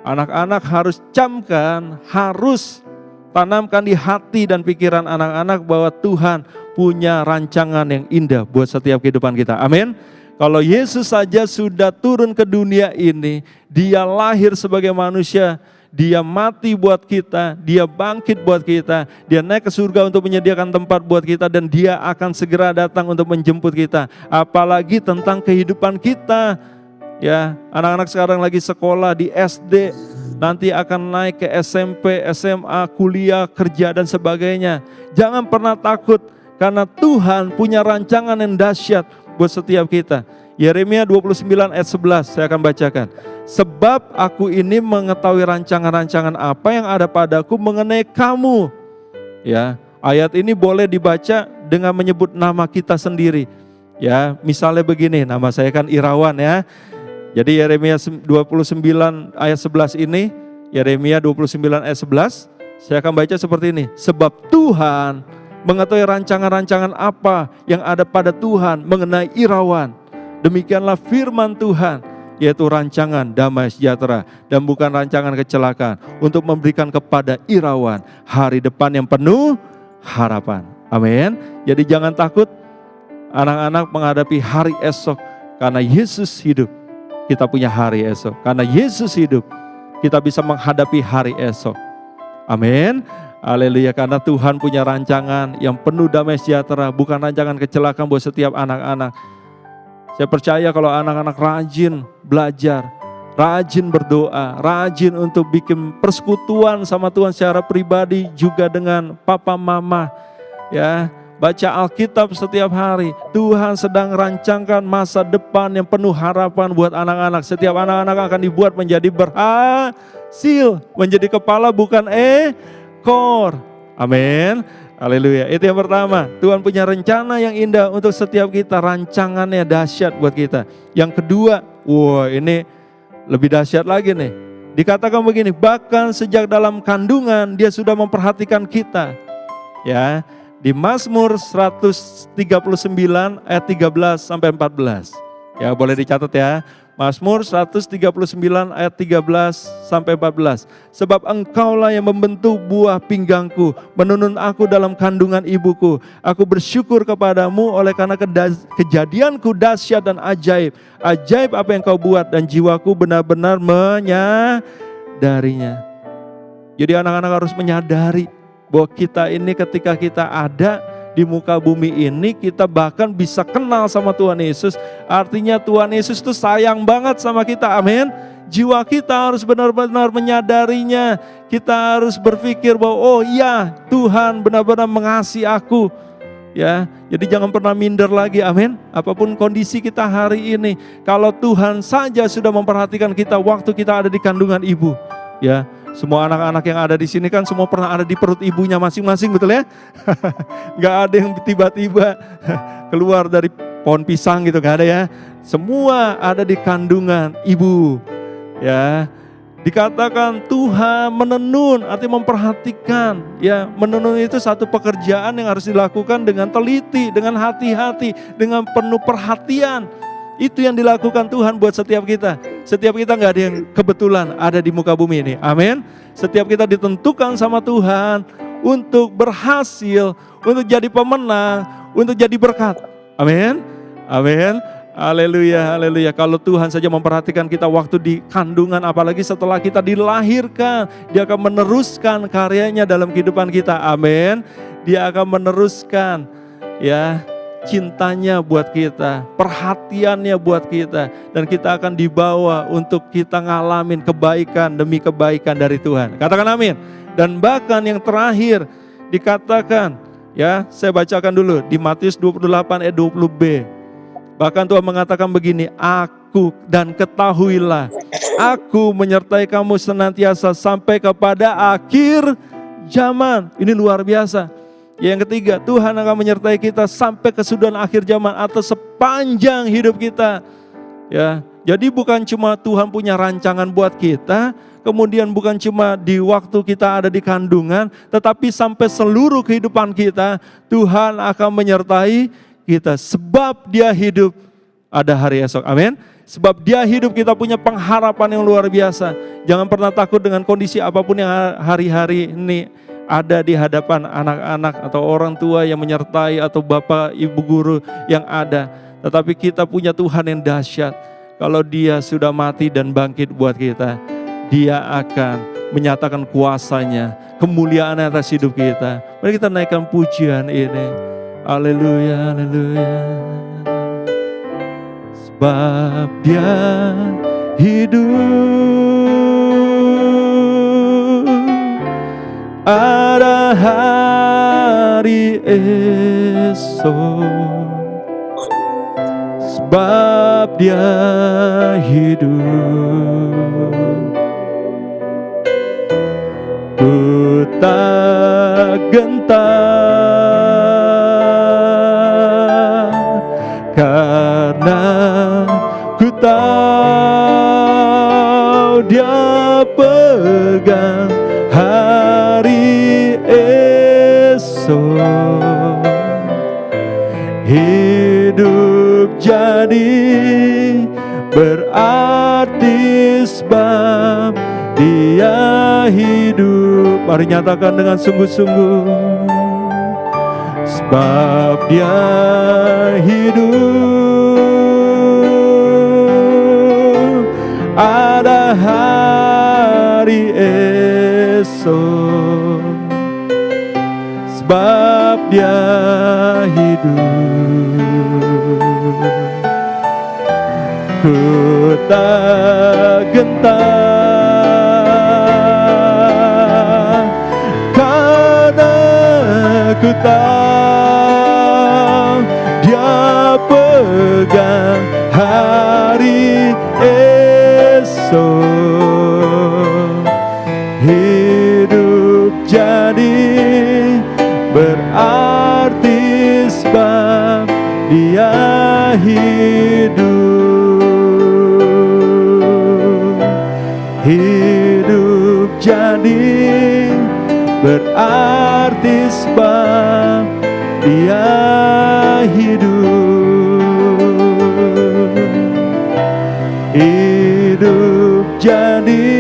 anak-anak harus camkan, harus tanamkan di hati dan pikiran anak-anak bahwa Tuhan punya rancangan yang indah buat setiap kehidupan kita. Amin. Kalau Yesus saja sudah turun ke dunia ini, dia lahir sebagai manusia, dia mati buat kita, dia bangkit buat kita, dia naik ke surga untuk menyediakan tempat buat kita, dan dia akan segera datang untuk menjemput kita. Apalagi tentang kehidupan kita. Ya, anak-anak sekarang lagi sekolah di SD, nanti akan naik ke SMP, SMA, kuliah, kerja dan sebagainya. Jangan pernah takut karena Tuhan punya rancangan yang dahsyat buat setiap kita. Yeremia 29 ayat 11 saya akan bacakan. Sebab aku ini mengetahui rancangan-rancangan apa yang ada padaku mengenai kamu. Ya, ayat ini boleh dibaca dengan menyebut nama kita sendiri. Ya, misalnya begini, nama saya kan Irawan ya. Jadi Yeremia 29 ayat 11 ini, Yeremia 29 ayat 11, saya akan baca seperti ini. Sebab Tuhan mengetahui rancangan-rancangan apa yang ada pada Tuhan mengenai Irawan. Demikianlah firman Tuhan, yaitu rancangan damai sejahtera dan bukan rancangan kecelakaan, untuk memberikan kepada Irawan hari depan yang penuh harapan. Amin. Jadi jangan takut anak-anak menghadapi hari esok, karena Yesus hidup. Kita punya hari esok. Karena Yesus hidup, kita bisa menghadapi hari esok. Amin. Haleluya, karena Tuhan punya rancangan yang penuh damai sejahtera, bukan rancangan kecelakaan buat setiap anak-anak. Saya percaya kalau anak-anak rajin belajar, rajin berdoa, rajin untuk bikin persekutuan sama Tuhan secara pribadi, juga dengan papa mama, ya, baca Alkitab setiap hari. Tuhan sedang rancangkan masa depan yang penuh harapan buat anak-anak. Setiap anak-anak akan dibuat menjadi berhasil, menjadi kepala bukan ekor. Amin. Haleluya. Itu yang pertama. Tuhan punya rencana yang indah untuk setiap kita. Rancangannya dahsyat buat kita. Yang kedua, wah ini lebih dahsyat lagi nih. Dikatakan begini, bahkan sejak dalam kandungan dia sudah memperhatikan kita. Ya, di Mazmur 139 ayat 13 sampai 14. Ya, boleh dicatat ya. Mazmur 139 ayat 13 sampai 14. Sebab engkaulah yang membentuk buah pinggangku, menunun aku dalam kandungan ibuku. Aku bersyukur kepadamu oleh karena kejadianku dahsyat dan ajaib. Ajaib apa yang kau buat dan jiwaku benar-benar menyadarinya. Jadi anak-anak harus menyadari bahwa kita ini ketika kita ada di muka bumi ini, kita bahkan bisa kenal sama Tuhan Yesus. Artinya Tuhan Yesus itu sayang banget sama kita, amin. Jiwa kita harus benar-benar menyadarinya. Kita harus berpikir bahwa oh iya, Tuhan benar-benar mengasihi aku. Ya, jadi jangan pernah minder lagi, amin. Apapun kondisi kita hari ini, kalau Tuhan saja sudah memperhatikan kita waktu kita ada di kandungan ibu, ya. Semua anak-anak yang ada di sini kan semua pernah ada di perut ibunya masing-masing, betul ya? Gak ada yang tiba-tiba keluar dari pohon pisang gitu, gak ada ya. Semua ada di kandungan ibu. Ya, dikatakan Tuhan menenun, artinya memperhatikan. Ya, menenun itu satu pekerjaan yang harus dilakukan dengan teliti, dengan hati-hati, dengan penuh perhatian. Itu yang dilakukan Tuhan buat setiap kita. Setiap kita gak ada yang kebetulan ada di muka bumi ini. Amin. Setiap kita ditentukan sama Tuhan untuk berhasil, untuk jadi pemenang, untuk jadi berkat. Amin. Amin. Haleluya, haleluya. Kalau Tuhan saja memperhatikan kita waktu di kandungan, apalagi setelah kita dilahirkan, Dia akan meneruskan karyanya dalam kehidupan kita. Amin. Dia akan meneruskan, ya, cintanya buat kita, perhatiannya buat kita, dan kita akan dibawa untuk kita ngalamin kebaikan demi kebaikan dari Tuhan. Katakan amin. Dan bahkan yang terakhir dikatakan, ya, saya bacakan dulu di Matius 28 ayat 20b. Bahkan Tuhan mengatakan begini, aku dan ketahuilah, aku menyertai kamu senantiasa sampai kepada akhir zaman. Ini luar biasa. Yang ketiga, Tuhan akan menyertai kita sampai kesudahan akhir zaman atau sepanjang hidup kita. Ya, jadi bukan cuma Tuhan punya rancangan buat kita, kemudian bukan cuma di waktu kita ada di kandungan, tetapi sampai seluruh kehidupan kita, Tuhan akan menyertai kita. Sebab Dia hidup, ada hari esok. Amin. Sebab Dia hidup, kita punya pengharapan yang luar biasa. Jangan pernah takut dengan kondisi apapun yang hari-hari ini ada di hadapan anak-anak atau orang tua yang menyertai atau bapak ibu guru yang ada. Tetapi kita punya Tuhan yang dahsyat. Kalau Dia sudah mati dan bangkit buat kita, Dia akan menyatakan kuasanya, kemuliaan atas hidup kita. Mari kita naikkan pujian ini. Haleluya, haleluya. Sebab Dia hidup, ada hari esok, sebab Dia hidup. Ku tak gentar, karena ku tahu Dia pegang hari esok. Hidup jadi berarti sebab Dia hidup. Mari nyatakan dengan sungguh-sungguh. Sebab Dia hidup, ada hari esok. Sebab Dia hidup, ku tak gentar, karena ku tahu Dia pegang hari esok. Hidup jadi berarti sebab Dia hidup. Hidup jadi berarti sebab Dia hidup. Hidup jadi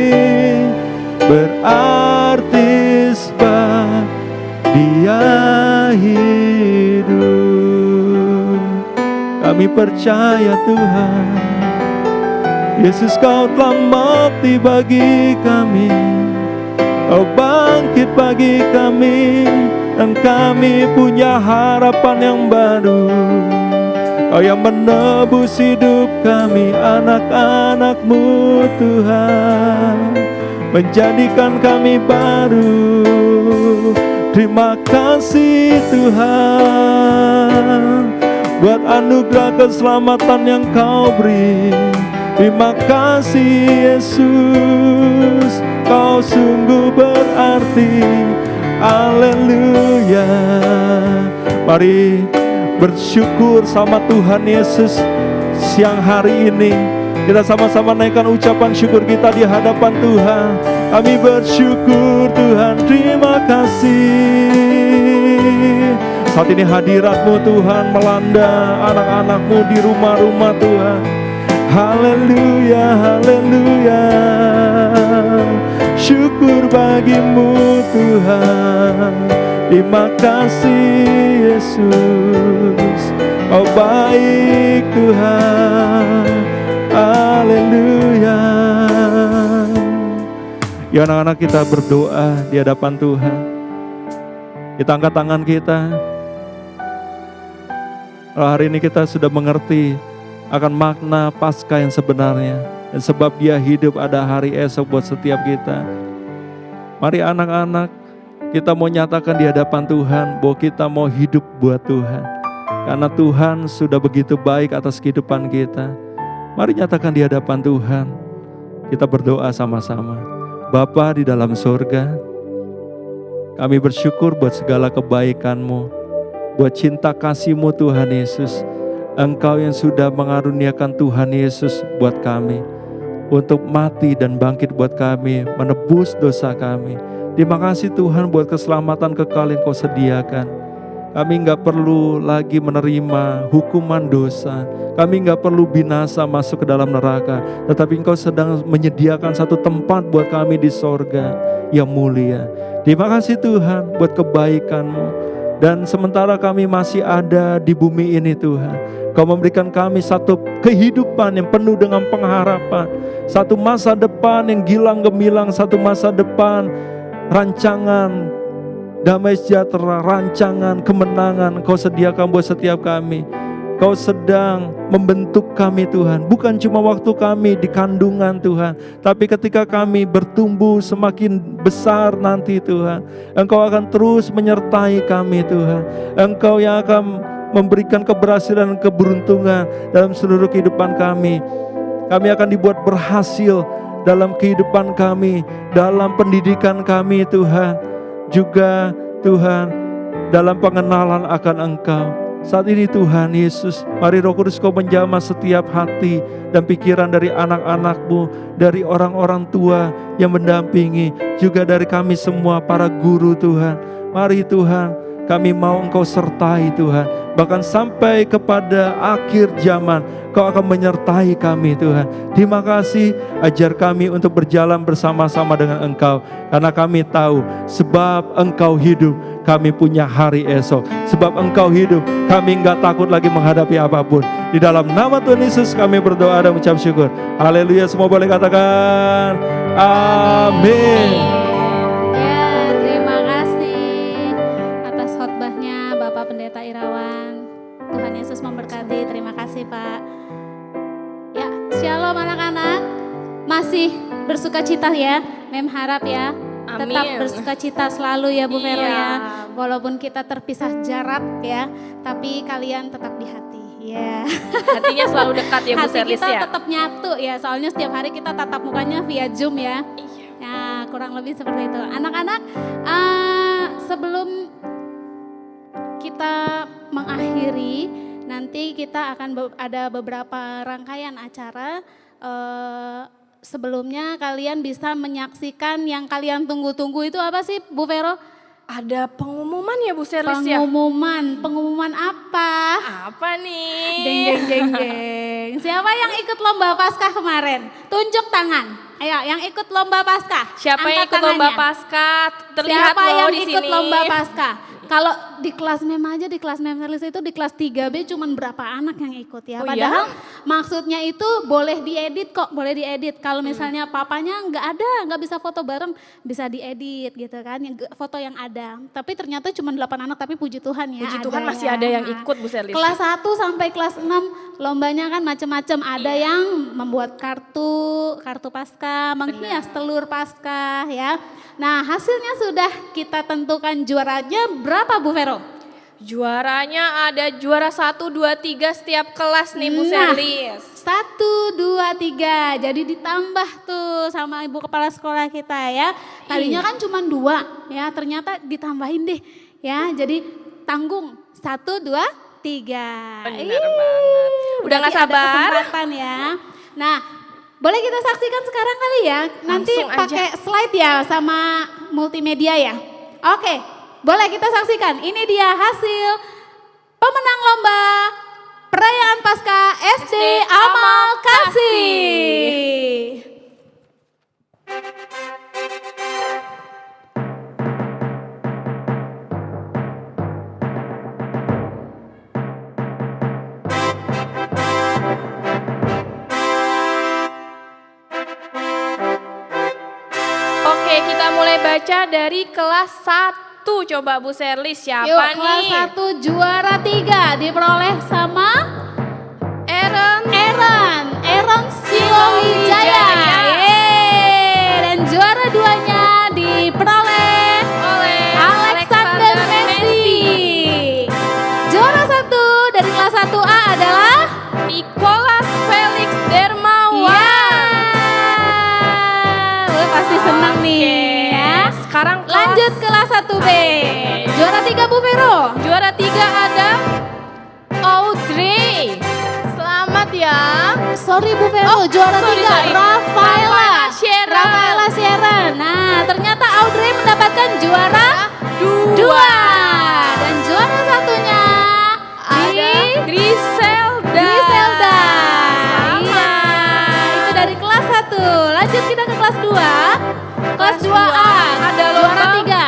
berarti sebab Dia hidup. Kami percaya Tuhan, Yesus Kau telah mati bagi kami, Kau bangkit bagi kami, dan kami punya harapan yang baru. Kau yang menebus hidup kami, anak-anak-Mu Tuhan, menjadikan kami baru. Terima kasih Tuhan buat anugerah keselamatan yang Kau beri. Terima kasih Yesus, Kau sungguh berarti. Haleluya. Mari bersyukur sama Tuhan Yesus siang hari ini. Kita sama-sama naikkan ucapan syukur kita di hadapan Tuhan. Kami bersyukur Tuhan, terima kasih. Saat ini hadirat-Mu Tuhan melanda anak-anak-Mu di rumah-rumah Tuhan. Haleluya, haleluya. Syukur bagi-Mu Tuhan. Terima kasih Yesus, Kau baik Tuhan. Haleluya. Ya anak-anak, kita berdoa di hadapan Tuhan. Kita angkat tangan kita. Kalau hari ini kita sudah mengerti akan makna Paskah yang sebenarnya, dan sebab Dia hidup ada hari esok buat setiap kita. Mari anak-anak, kita mau nyatakan di hadapan Tuhan bahwa kita mau hidup buat Tuhan, karena Tuhan sudah begitu baik atas kehidupan kita. Mari nyatakan di hadapan Tuhan. Kita berdoa sama-sama. Bapa di dalam surga, kami bersyukur buat segala kebaikan-Mu, buat cinta kasih-Mu Tuhan Yesus. Engkau yang sudah mengaruniakan Tuhan Yesus buat kami, untuk mati dan bangkit buat kami, menebus dosa kami. Terima kasih Tuhan buat keselamatan kekal yang Kau sediakan. Kami gak perlu lagi menerima hukuman dosa. Kami gak perlu binasa masuk ke dalam neraka, tetapi Engkau sedang menyediakan satu tempat buat kami di sorga yang mulia. Terima kasih Tuhan buat kebaikan-Mu. Dan sementara kami masih ada di bumi ini Tuhan, Kau memberikan kami satu kehidupan yang penuh dengan pengharapan, satu masa depan yang gilang gemilang, satu masa depan rancangan damai sejahtera, rancangan kemenangan Kau sediakan buat setiap kami. Kau sedang membentuk kami Tuhan. Bukan cuma waktu kami di kandungan Tuhan, tapi ketika kami bertumbuh semakin besar nanti Tuhan, Engkau akan terus menyertai kami Tuhan. Engkau yang akan memberikan keberhasilan dan keberuntungan dalam seluruh kehidupan kami. Kami akan dibuat berhasil dalam kehidupan kami, dalam pendidikan kami Tuhan. Juga Tuhan, dalam pengenalan akan Engkau. Saat ini Tuhan Yesus, mari Roh Kudus Kau menjamah setiap hati dan pikiran dari anak-anak-Mu, dari orang-orang tua yang mendampingi, juga dari kami semua para guru Tuhan. Mari Tuhan, kami mau Engkau sertai Tuhan. Bahkan sampai kepada akhir zaman Kau akan menyertai kami Tuhan. Terima kasih, ajar kami untuk berjalan bersama-sama dengan Engkau. Karena kami tahu sebab Engkau hidup, kami punya hari esok. Sebab Engkau hidup, kami enggak takut lagi menghadapi apapun. Di dalam nama Tuhan Yesus kami berdoa dan mengucap syukur. Haleluya, semua boleh katakan amin. Ya, terima kasih atas khotbahnya Bapak Pendeta Irawan. Tuhan Yesus memberkati. Terima kasih Pak. Ya, shalom anak-anak. Masih bersuka cita ya, Mem harap ya. Tetap Amin. bersuka cita selalu ya Bu Vero Iya. ya. Walaupun kita terpisah jarak ya, tapi kalian tetap di hati. Ya. Hatinya selalu dekat ya Bu Hati Serlis kita ya. tetap nyatu ya, soalnya setiap hari kita tatap mukanya via Zoom ya. Iya. Ya, kurang lebih seperti itu. Anak-anak, sebelum kita mengakhiri, nanti kita akan ada beberapa rangkaian acara. Sebelumnya kalian bisa menyaksikan yang kalian tunggu-tunggu itu apa sih Bu Vero? Ada pengumuman ya Bu Serlis ya? Pengumuman apa? Apa nih? Jeng jeng jeng jeng. Siapa yang ikut lomba Paskah kemarin? Tunjuk tangan. Ayo, yang ikut lomba Paskah. Siapa yang Angkat ikut lomba tangannya. Paskah? Terlihat Siapa loh yang di ikut sini. lomba Paskah? Kalau di kelas mem aja, di kelas mem Serlis itu di kelas 3B cuman berapa anak yang ikut ya. Oh Padahal maksudnya itu boleh diedit kok, boleh diedit. Kalau misalnya papanya nggak ada, nggak bisa foto bareng, bisa diedit gitu kan, foto yang ada. Tapi ternyata cuma 8 anak, tapi puji Tuhan ya. Puji Tuhan masih ya. ada yang ikut Bu Serlis. Kelas 1 sampai kelas 6 lombanya kan macam-macam. Ada yang membuat kartu Paskah, menghias telur Paskah ya. Nah, hasilnya sudah kita tentukan juaranya berapa Bu Vero? Juaranya ada juara 1, 2, 3 setiap kelas nih Bu Serlis. 1, 2, 3. Jadi ditambah tuh sama ibu kepala sekolah kita ya. Tadinya kan cuma 2 ya, ternyata ditambahin deh ya. Jadi tanggung 1, 2, 3. Bener banget. Udah gak Berarti ada sabar. kesempatan ya. Nah, boleh kita saksikan sekarang kali ya. Nanti Langsung aja. pakai slide ya sama multimedia ya. Oke, boleh kita saksikan. Ini dia hasil pemenang lomba perayaan Paskah SD Amal Kasih. Oke, kita mulai baca dari kelas 1. Coba Bu Serlis siapa Yuk, nih? kelas 1 juara 3 diperoleh sama Aaron Silowijaya. Yeay. Dan juara 2-nya diperoleh Oleh Alexander Messi. Juara 1 dari kelas 1A adalah Nicholas Felix Dermawan. Wah, pasti senang nih ya. Sekarang Lanjut kelas 1B. Juara 3 Bu Vero. Juara 3 ada Audrey. Selamat ya. Sorry Bu Vero, juara 3 sorry. Rafaela Rafaela Sharon. Nah, ternyata Audrey mendapatkan juara 2. Dan juara satunya Ada Griselda. Griselda. Selamat. Iya, itu dari kelas 1. Lanjut kita ke kelas 2. Kelas 2A, Ada juara lomba. 3.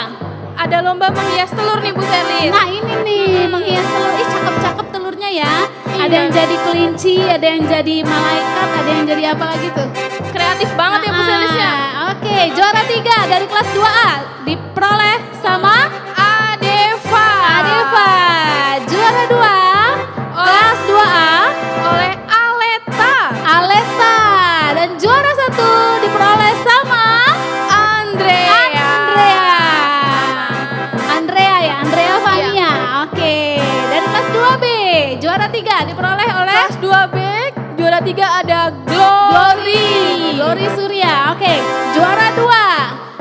Ada lomba menghias telur nih Bu Serlis. Nah, ini nih menghias telur. Ih, cakep-cakep telurnya ya. Ada Iya. yang jadi kelinci, ada yang jadi malaikat, ada yang jadi apa lagi tuh? Kreatif banget ya Bu Serlis ya. Oke, juara 3 dari kelas 2A diperoleh sama Adeva. Adeva. Juara 2 kelas 2A 3 diperoleh oleh Kelas 2B, juara 3 ada Glory. Glory Surya. Oke, juara 2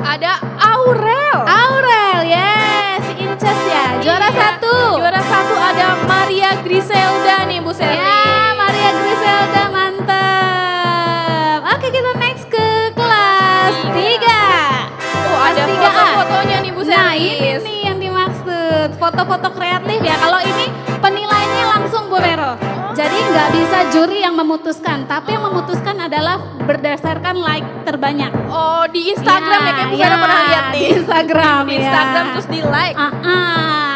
Ada Aurel. Aurel, yes, si Inces ya. Juara Iya. 1. Juara 1 ada Maria Griselda nih Bu Sherly. Ya, Maria Griselda, mantap. Oke, kita next ke kelas 3. Oh, ada Kelas 3A. foto-fotonya nih Bu Sherly. Nah, ini nih yang dimaksud, foto-foto kreatif ya. Kalau ini penilaiannya langsung Bu Vero. Jadi nggak bisa juri yang memutuskan, tapi yang memutuskan adalah berdasarkan like terbanyak. Oh, di Instagram ya, kan Bu Vero pernah lihat nih. Di Instagram Di ya. Instagram terus di like.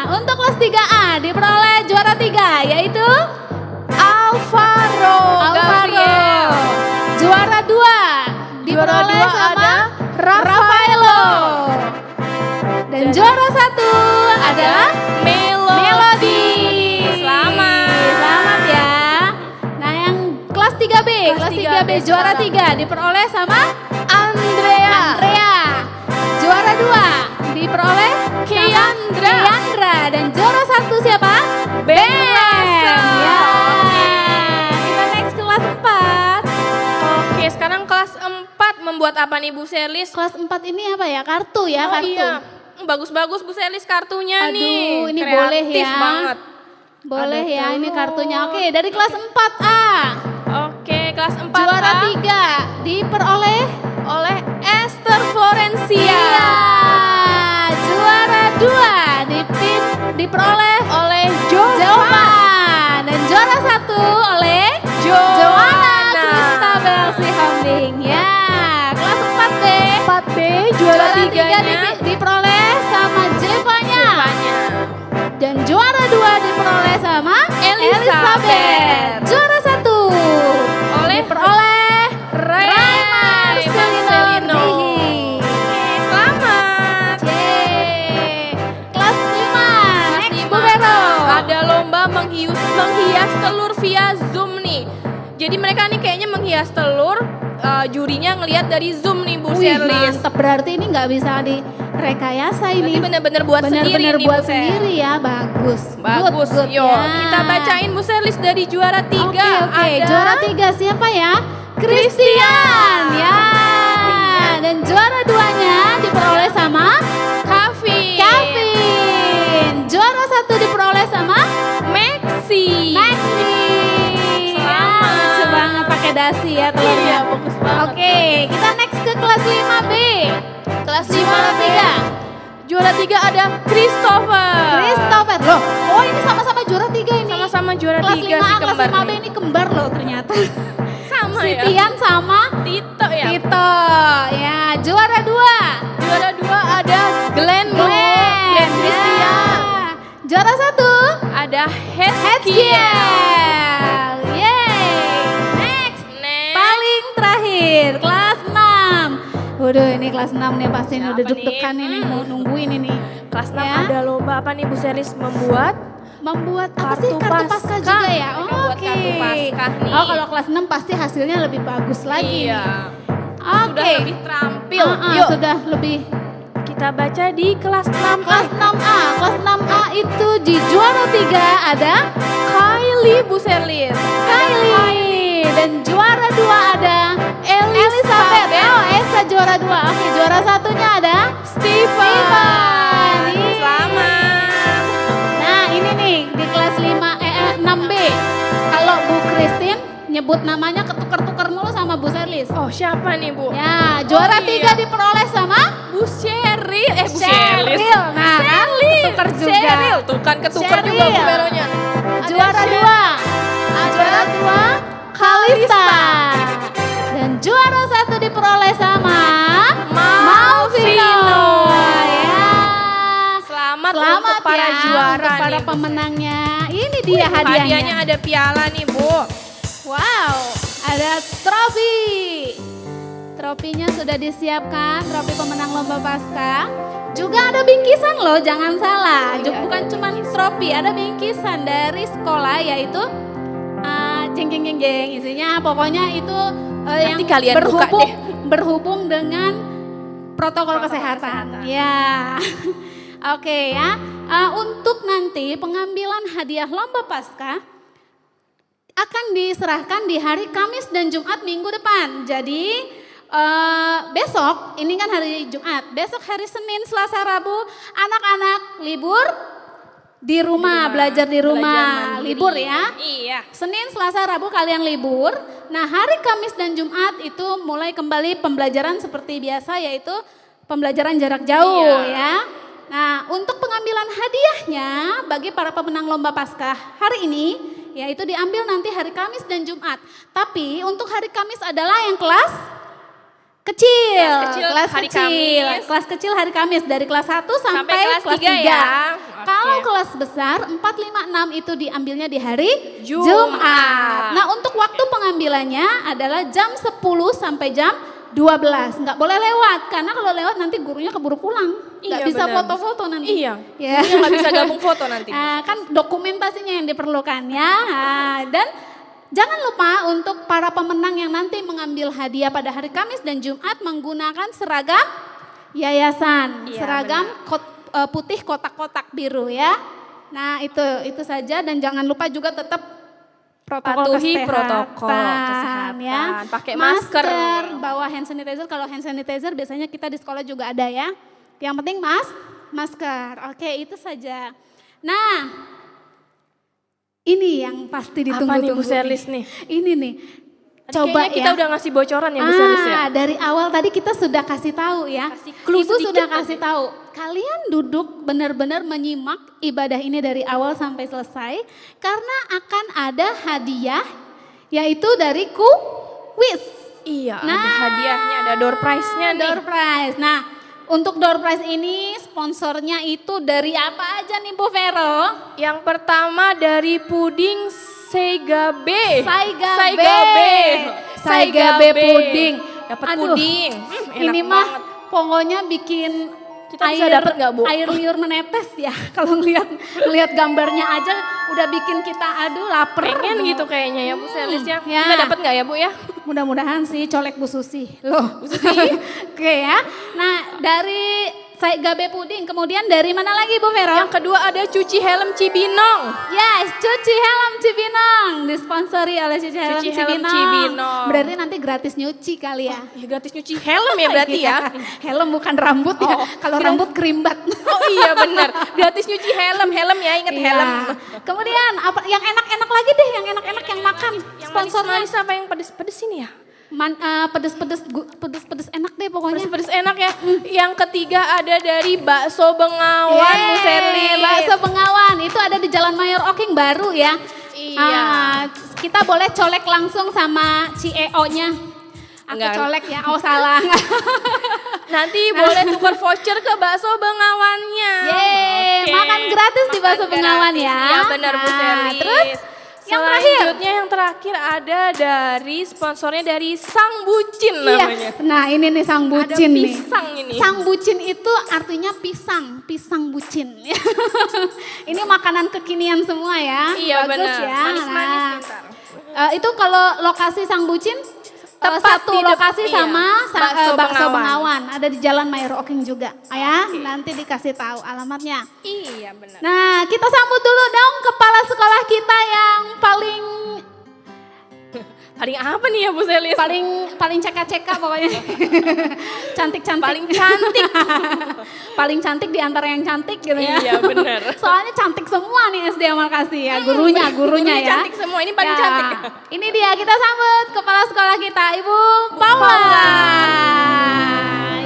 Untuk kelas 3A diperoleh juara 3 yaitu Alvaro Gabriel. Juara 2 diperoleh Juara 2 sama ada Rafaelo. Dan juara 1 adalah Melody. Selamat ya. Nah, yang kelas 3B, Kelas kelas 3B juara sekarang. 3 diperoleh sama Andrea. Juara 2 diperoleh Kiandra. Dan juara 1 siapa? Bella. Ya. Kita next kelas 4. Oke, sekarang kelas 4 membuat apa nih Bu Sherly? Kelas 4 ini apa ya? Kartu ya, Oh kartu. iya. Bagus-bagus Bu Sherly kartunya Aduh, nih. ini Kreatif boleh ya. banget. Boleh Ada ya ini telur. kartunya. Oke, dari kelas 4A. Oke, kelas 4 Juara 3 diperoleh oleh Esther Florencia. Iya. Juara 2 diperoleh Oleh Jovan. Dan juara 1 oleh Joanna Kristabel Sihombing. Ya, kelas 4B. 4B juara 3-nya diperoleh sama Jevanya. Dan juara 2 diperoleh sama Elizabeth. Juara 1 diperoleh Ray Marcelino. Selamat. Yeay. Kelas 5. Kelas Next 5. Bu Vero. Ada lomba menghias telur via Zoom nih. Jadi mereka nih kayaknya menghias telur, jurinya ngelihat dari Zoom nih Bu Wih, Sherly. mantep, berarti ini nggak bisa direkayasa ini. Berarti bener-bener buat sendiri Bener-bener nih buat Bu Sher. sendiri ya, bagus. Bagus, Good, yuk ya. kita bacain Bu Sherly dari juara 3. Oke, Ada juara 3 siapa ya? Christian, ya. Dan juara 2-nya diperoleh sama Kevin. Juara 1 diperoleh sama Maxi. Selamat. Lucu banget pakai dasi ya telurnya. Iya, bagus banget. Oke, kita next ke kelas 5B. Kelas Juara 5B. 3. Juara 3 ada Christopher. Loh, oh ini sama-sama juara 3 ini. Sama-sama juara kelas 3 5A, sih kelas kembar 5B nih. ini kembar loh ternyata. Sama Si ya. Tian sama Tito ya. Tito. Ya, juara 2. Juara 2 ada Glenn Christian. Ya. Juara 1 Ada Heskia. Heskiel. Yeay. Next. Paling terakhir kelas 6. Waduh, ini kelas 6 nih pasti ini Siapa udah nih? deg-degan ini mau nungguin ini. Kelas 6 Ya. ada lomba apa nih Bu Sherly? Membuat apa sih Kartu kartu pasca Paskah. juga ya? Mereka buat Oke. kartu Paskah nih. Oh, kalau kelas 6 pasti hasilnya lebih bagus lagi Iya. nih. Sudah Oke. lebih terampil. Yuk, sudah lebih. Kita baca di kelas 6. Kelas 6A. Kelas 6A itu di juara 3 ada Kylie Bu Sherly. Kylie. Dan juara 2 ada Elizabeth. Oh, Esa juara 2. Oke, juara satunya ada Steven. Ih. Selamat. Nah, ini nih di kelas 6B. Kalau Bu Christine nyebut namanya ketukar-tukar mulu sama Bu Sherly. Oh, siapa nih Bu? Ya, juara Oh, 3 iya. diperoleh sama Bu Sherly. Bu Sheryl. Nah, kan ketukar juga. Sheryl. Tuh kan ketukar juga Bu Sheryl. Veronya. Juara 2. Juara 2 Kalista. Dan juara 1 diperoleh sama Malvino. Ya. Selamat Selamat untuk para ya, juara untuk para nih, Bu pemenangnya. Ini dia Sherly. hadiahnya. Hadiahnya ada piala nih Bu. Wow, ada trofi. Trofinya sudah disiapkan, trofi pemenang lomba Paskah. Juga ada bingkisan loh, jangan salah. Iya, Bukan ada cuma trofi, ada bingkisan dari sekolah yaitu jeng jeng jeng jeng. Isinya pokoknya itu yang Nanti kalian buka deh. berhubung dengan protokol kesehatan. Ya. Oke ya. Untuk nanti pengambilan hadiah lomba Paskah akan diserahkan di hari Kamis dan Jumat minggu depan. Jadi besok, ini kan hari Jumat, besok hari Senin, Selasa, Rabu, anak-anak libur di rumah, belajar di rumah, mandiri. libur ya. Iya. Senin, Selasa, Rabu kalian libur. Nah hari Kamis dan Jumat itu mulai kembali pembelajaran seperti biasa, yaitu pembelajaran jarak jauh ya. Nah untuk pengambilan hadiahnya bagi para pemenang lomba Paskah hari ini, yaitu diambil nanti hari Kamis dan Jumat. Tapi untuk hari Kamis adalah yang kelas kecil, kelas kecil hari Kamis dari kelas 1 sampai kelas 3 ya. Kalau kelas besar 4, 5, 6 itu diambilnya di hari Jumat. Nah untuk waktu pengambilannya adalah jam 10 sampai jam 12. Nggak boleh lewat, karena kalau lewat nanti gurunya keburu pulang. Nggak bisa foto-foto nanti. Iya, ya. nggak bisa gabung foto nanti. Kan dokumentasinya yang diperlukan ya. Dan jangan lupa untuk para pemenang yang nanti mengambil hadiah pada hari Kamis dan Jumat menggunakan seragam yayasan, seragam putih kotak-kotak biru ya. Nah itu saja, dan jangan lupa juga tetap patuhi protokol kesehatan ya. Pakai masker, bawa hand sanitizer. Kalau hand sanitizer biasanya kita di sekolah juga ada ya. Yang penting masker. Oke, itu saja. Nah, ini yang pasti ditunggu-tunggu. Apa nih Bu Serlis nih? Ini nih. Coba kita udah ngasih bocoran ya Bu Serlis ya. Dari awal tadi kita sudah kasih tahu ya. Ibu sudah kasih tahu. Kalian duduk benar-benar menyimak ibadah ini dari awal sampai selesai, karena akan ada hadiah, yaitu dari kuis. Iya, ada hadiahnya, ada door prize-nya nih. Door prize. Nah, untuk door prize ini sponsornya itu dari apa aja nih Bu Vero? Yang pertama dari puding Saigabe. Saigabe puding. Dapat puding. Ini mah pokoknya bikin kita bisa dapat nggak Bu? Air liur menetes ya. Kalau lihat gambarnya aja udah bikin kita lapar. Pengen gitu kayaknya ya Bu Serlis ya. Ya. Kita dapat nggak ya Bu ya? Mudah-mudahan sih, colek Bu Susi. Loh, Bu Susi. Oke ya. Nah, dari Saigabe puding, kemudian dari mana lagi Bu Vero? Yang kedua ada cuci helm Cibinong. Yes, cuci helm Cibinong, disponsori oleh cuci helm Cibinong. Berarti nanti gratis nyuci kali ya? Ya gratis nyuci helm ya berarti ya? Helm bukan rambut ya, kalau rambut kerimbat. Oh iya benar, gratis nyuci helm ya, ingat helm. Kemudian apa yang enak-enak lagi deh, yang enak-enak yang makan. Sponsornya manis apa yang pedes-pedes ini ya? Pedes enak deh pokoknya. Pedes enak ya. Yang ketiga ada dari Bakso Bengawan Bu Serlis. Bakso Bengawan itu ada di Jalan Mayor Oking baru ya. Iya. Kita boleh colek langsung sama CEO-nya. Enggak. Colek ya, salah. Nanti boleh tukar voucher ke Bakso Bengawannya. Makan gratis di Bakso Bengawan ya. Iya benar Bu Serlis. Terus yang terakhir ada dari sponsornya dari Sang Bucin namanya. Nah ini nih Sang Bucin ada pisang nih. Ini. Sang Bucin itu artinya pisang bucin. Ini makanan kekinian semua ya. Iya bagus benar. Ya. Manis-manis bentar. Itu kalau lokasi Sang Bucin tepat satu di lokasi sama Bakso Bengawan. Bengawan. Ada di Jalan Mayor Oking juga. Ya, nanti dikasih tahu alamatnya. Iya benar. Nah, kita sambut dulu dong kepala sekolah kita yang paling apa nih ya Bu Serlis? paling ceka-ceka pokoknya. Cantik-cantik. Paling cantik. Paling cantik di antara yang cantik gitu ya. Iya benar. Soalnya cantik semua nih SD Amalkasih ya, gurunya ya. Cantik semua, ini paling cantik. Ini dia, kita sambut kepala sekolah kita, Ibu Paula.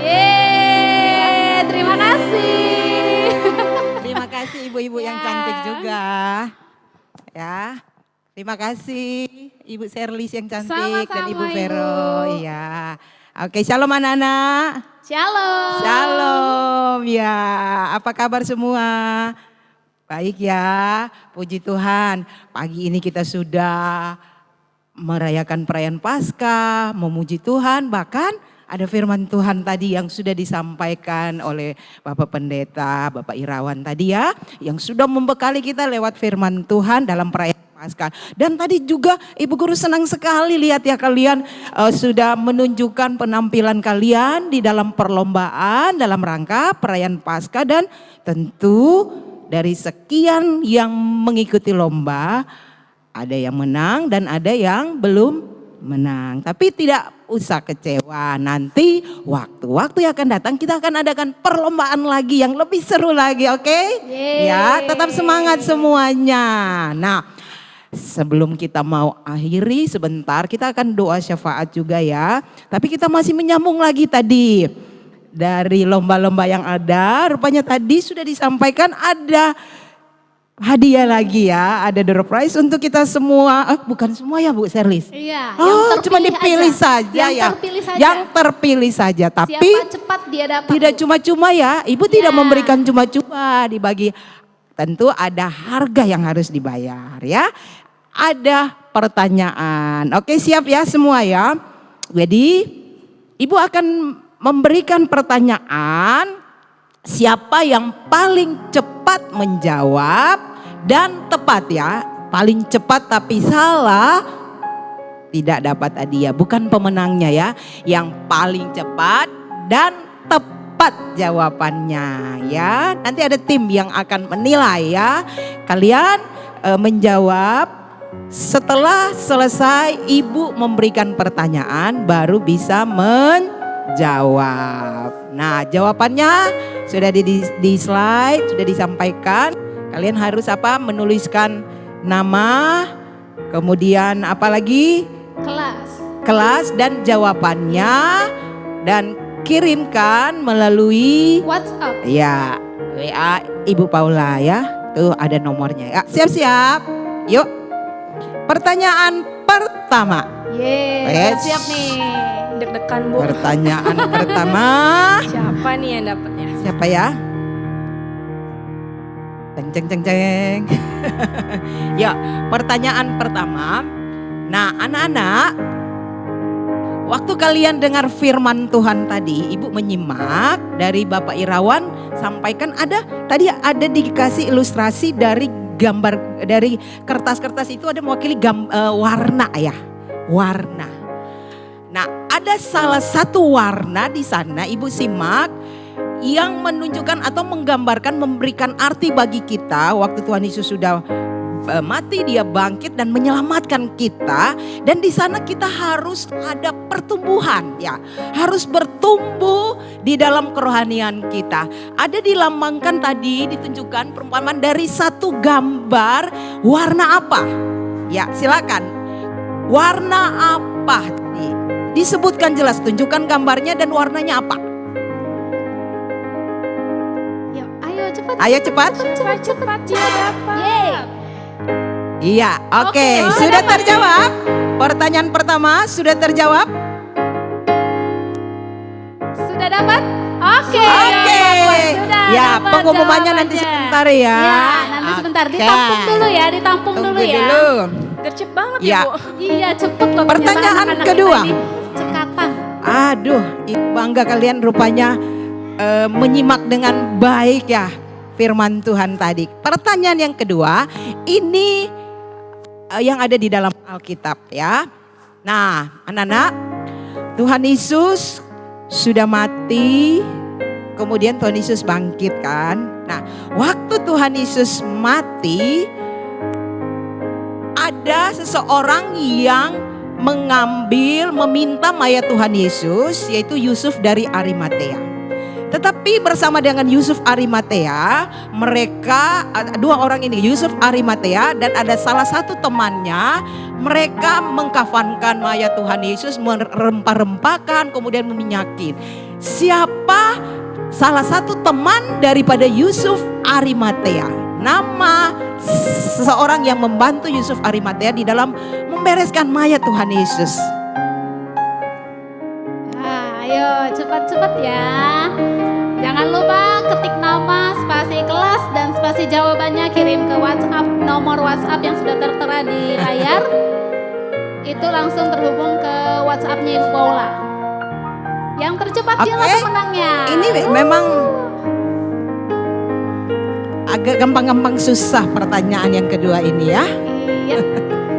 Yeay, terima kasih. Terima kasih ibu-ibu yang cantik juga. Ya. Terima kasih Ibu Serlis yang cantik Sama-sama, dan Ibu Ibu. Vero. Iya. Oke, shalom anak-anak. Shalom. Shalom. Ya, apa kabar semua? Baik ya, puji Tuhan. Pagi ini kita sudah merayakan perayaan Paskah, memuji Tuhan, bahkan ada firman Tuhan tadi yang sudah disampaikan oleh Bapak Pendeta, Bapak Irawan tadi ya, yang sudah membekali kita lewat firman Tuhan dalam perayaan Paskah. Dan tadi juga Ibu Guru senang sekali lihat ya kalian sudah menunjukkan penampilan kalian di dalam perlombaan dalam rangka perayaan Paskah, dan tentu dari sekian yang mengikuti lomba Ada yang menang dan ada yang belum menang. Tapi tidak usah kecewa. Nanti waktu-waktu yang akan datang kita akan adakan perlombaan lagi yang lebih seru lagi, oke? Yeay. Ya, tetap semangat semuanya. Nah, sebelum kita mau akhiri sebentar, kita akan doa syafaat juga ya. Tapi kita masih menyambung lagi tadi. Dari lomba-lomba yang ada, rupanya tadi sudah disampaikan ada hadiah lagi ya, ada door prize untuk kita semua. Bukan semua ya Bu Serlis? Iya, Oh, cuma dipilih saja yang ya. terpilih saja. Yang terpilih saja, tapi Siapa cepat dia dapat. tidak Bu. cuma-cuma ya. Ibu tidak Ya. memberikan cuma-cuma, dibagi. Tentu ada harga yang harus dibayar ya. Ada pertanyaan. Oke, siap ya semua ya. Jadi Ibu akan memberikan pertanyaan. Siapa yang paling cepat menjawab dan tepat ya. Paling cepat tapi salah tidak dapat hadiah. Bukan pemenangnya ya. Yang paling cepat dan tepat jawabannya ya. Nanti ada tim yang akan menilai ya. Kalian menjawab setelah selesai Ibu memberikan pertanyaan baru bisa menjawab. Nah, jawabannya sudah di slide, sudah disampaikan. Kalian harus apa? Menuliskan nama, kemudian apa lagi? Kelas dan jawabannya, dan kirimkan melalui WhatsApp. ya WA Ibu Paula ya. Tuh ada nomornya ya. Siap-siap. Yuk. Pertanyaan pertama. Yeay, siap nih. Deg-degan Bu. Pertanyaan pertama. Siapa nih yang dapatnya? Siapa ya? Ceng. Ya, pertanyaan pertama. Nah, anak-anak, waktu kalian dengar firman Tuhan tadi, Ibu menyimak dari Bapak Irawan sampaikan tadi ada dikasih ilustrasi dari gambar, dari kertas-kertas itu ada mewakili warna ya, warna. Nah, ada salah satu warna di sana Ibu simak yang menunjukkan atau menggambarkan, memberikan arti bagi kita waktu Tuhan Yesus sudah mati, dia bangkit dan menyelamatkan kita, dan di sana kita harus ada pertumbuhan ya, harus bertumbuh di dalam kerohanian kita. Ada dilambangkan tadi, ditunjukkan perumpamaan dari satu gambar warna apa? Ya, silakan. Warna apa? Disebutkan jelas, tunjukkan gambarnya dan warnanya apa? Yuk, ayo cepat. Ayo cepat. Cepat dia dapat. Yeay. Iya, oke. Sudah terjawab? Pertanyaan pertama sudah terjawab? Sudah dapat? Oke. Sudah Ya, dapat pengumumannya nanti jawabannya. sebentar ya. Ya, nanti sebentar. Oke. Ditampung dulu ya, ditampung Tunggu dulu ya. dulu. Gercep banget Ya. ya Bu. Iya, cepet loh. Pertanyaan ternyata anak-anak kedua. kita ini cekatan. Aduh, bangga kalian rupanya menyimak dengan baik ya firman Tuhan tadi. Pertanyaan yang kedua, ini yang ada di dalam Alkitab ya. Nah, anak-anak, Tuhan Yesus sudah mati, kemudian Tuhan Yesus bangkit kan. Nah, waktu Tuhan Yesus mati, ada seseorang yang meminta mayat Tuhan Yesus, yaitu Yusuf dari Arimatea. Tetapi bersama dengan Yusuf Arimatea, mereka dua orang ini, Yusuf Arimatea dan ada salah satu temannya, mereka mengkafankan mayat Tuhan Yesus, merempah-rempahkan, kemudian meminyakin. Siapa salah satu teman daripada Yusuf Arimatea? Nama seseorang yang membantu Yusuf Arimatea di dalam membereskan mayat Tuhan Yesus. Nah, ayo cepat-cepat ya. Jangan lupa ketik nama, spasi kelas, dan spasi jawabannya kirim ke WhatsApp, nomor WhatsApp yang sudah tertera di layar. Itu langsung terhubung ke WhatsApp-nya Ibu Paula. Yang tercepat dialah pemenangnya. Ini memang agak gampang-gampang susah pertanyaan yang kedua ini ya. Iya.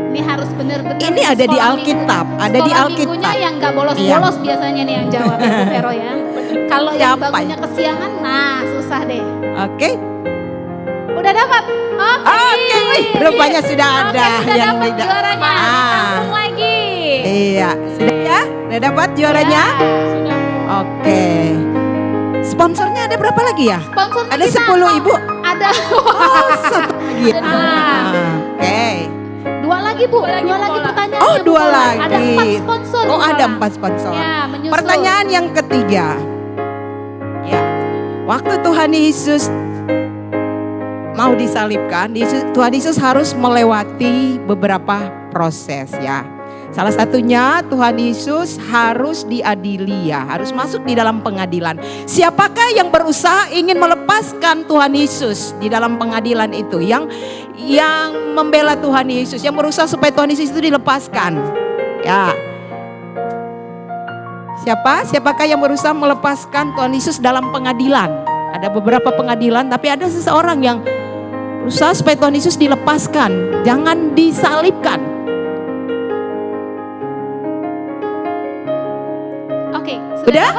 Ini harus benar-benar. Ini ada di Alkitab, ada di Alkitab. Minggunya yang nggak bolos-bolos biasanya nih yang jawab ya Bu Vero ya. Kalau yang Siapa bangunnya kesiangan, nah susah deh. Oke. Udah dapat? Oke. Rupanya sudah ada Oke, sudah yang dapat tidak. juaranya. Ditampung lagi. Iya, sudah ya? Sudah dapat juaranya? Ya. Sudah. Oke. Sponsornya ada berapa lagi ya? Sponsornya Ada kita 10 ibu. Ada. Oh, satu lagi. Ah. Oke. Dua lagi Bu, dua lagi Pola. pertanyaan. Oh, ya, Bu dua Pola. lagi. Ada 4 sponsor. Oh, Bu ada Pola. 4 sponsor. Ya, menyusul. Pertanyaan yang ketiga. Ya. Waktu Tuhan Yesus mau disalibkan, Tuhan Yesus harus melewati beberapa proses ya. Salah satunya Tuhan Yesus harus diadili ya, harus masuk di dalam pengadilan. Siapakah yang berusaha ingin melepaskan Tuhan Yesus di dalam pengadilan itu? Yang membela Tuhan Yesus, yang berusaha supaya Tuhan Yesus itu dilepaskan. Ya. Siapakah yang berusaha melepaskan Tuhan Yesus dalam pengadilan? Ada beberapa pengadilan, tapi ada seseorang yang berusaha supaya Tuhan Yesus dilepaskan, jangan disalibkan. Oke, Udah?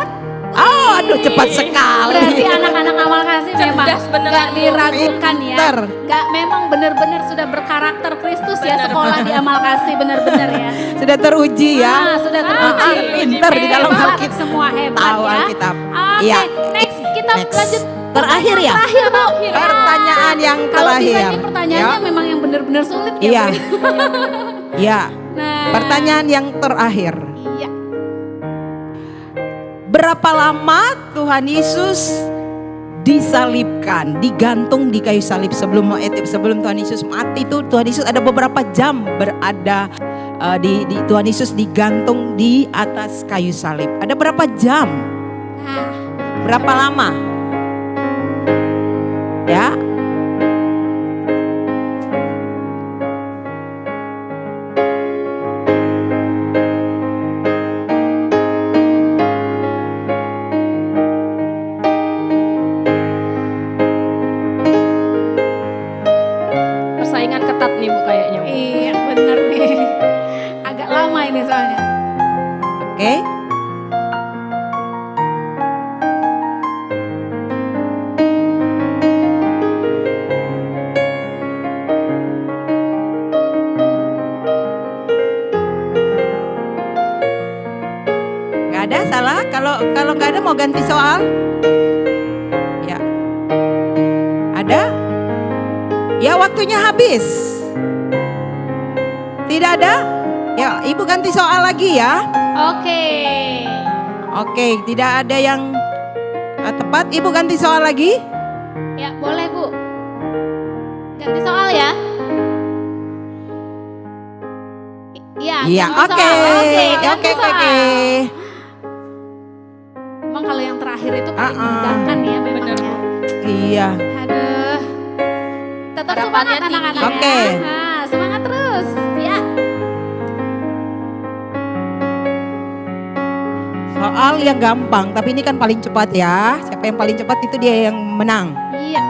Oh, aduh cepat sekali. Berarti anak-anak amal kasih memang Cerdas beneran, gak Bu. diragukan ya. Pinter. Gak memang bener-bener sudah berkarakter Kristus ya sekolah di amal kasih bener-bener ya. Sudah teruji ya. Ah, sudah teruji. Pinter di dalam Hebat, Alkitab. semua hebat Tahu ya. Alkitab. Oke, Iya. next kita Next. lanjut. Terakhir ya? Terakhir Bu. Pertanyaan yang Kalau bisa terakhir. ini pertanyaannya Ya. memang yang bener-bener sulit ya. Iya. Bu. Ya. Nah, Pertanyaan yang terakhir. Iya. Berapa lama Tuhan Yesus disalibkan, digantung di kayu salib? Sebelum Tuhan Yesus mati itu, Tuhan Yesus ada beberapa jam berada di Tuhan Yesus digantung di atas kayu salib. Ada berapa jam? Nah, Berapa lama? Ya. Persaingan ketat nih Bu kayaknya. Bu. iya bener nih. Agak lama ini soalnya. Oke. Gak ada salah. Kalau nggak ada mau ganti soal? Ya. Ada? Ya waktunya habis. Tidak ada? Ya ibu ganti soal lagi ya. Oke. Oke, tidak ada yang tepat. Ibu ganti soal lagi. Ya boleh Bu. Ganti soal ya. Iya. Iya, ganti oke. soal. Ganti Oke. soal. Emang kalau yang terakhir itu paling Ah-ah. menegangkan ya memang Bener, ya. Iya. Aduh. Tetap Harapannya semangat tinggi. anak-anak Oke. ya. Nah, semangat terus ya. Soal yang gampang, tapi ini kan paling cepat ya. Siapa yang paling cepat itu dia yang menang. Iya.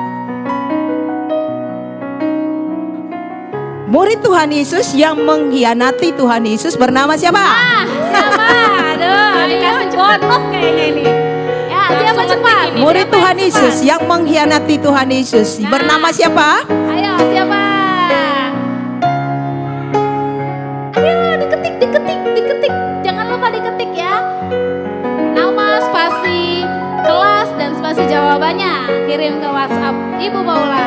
Murid Tuhan Yesus yang mengkhianati Tuhan Yesus bernama siapa? Siapa? Aduh, dikasih bonus kayaknya ini. Ya, siapa Langsung cepat? ngetik ini. Murid Siapa Tuhan yang Yesus cepat? yang mengkhianati Tuhan Yesus bernama siapa? Ayo, siapa? Ayo, diketik. Jangan lupa diketik ya. Nama, spasi, kelas, dan spasi jawabannya. Kirim ke WhatsApp Ibu Paula.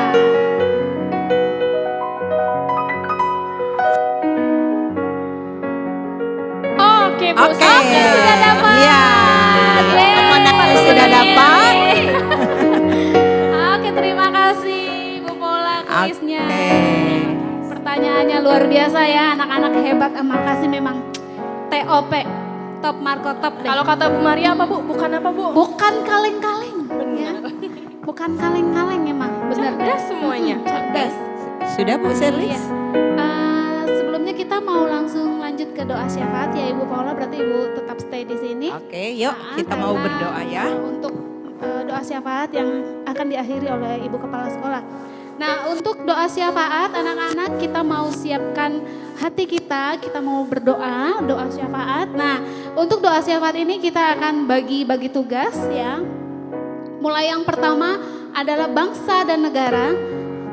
Oke Bu. Oke. Sudah dapat. Iya. Yeay. Pemenangnya sudah dapat. Oke, terima kasih Bu Paula kuisnya. Oke. Pertanyaannya luar biasa ya, anak-anak hebat. Makasih memang TOP, top Marco top deh. Kalau kata Bu Maria apa Bu? Bukan apa Bu? Bukan kaleng-kaleng. Ya. Bukan kaleng-kaleng emang, benar. Cerdas semuanya. Cerdas. Sudah Bu Serlis? Iya. Sebelumnya kita mau langsung lanjut ke doa syafaat ya Ibu Paula, berarti Ibu tetap stay di sini. Oke, yuk Nah, kita mau karena, berdoa ya. Untuk doa syafaat yang akan diakhiri oleh Ibu Kepala Sekolah. Nah, untuk doa syafaat anak-anak kita mau siapkan hati kita mau berdoa, doa syafaat. Nah, untuk doa syafaat ini kita akan bagi-bagi tugas ya. Mulai yang pertama adalah bangsa dan negara.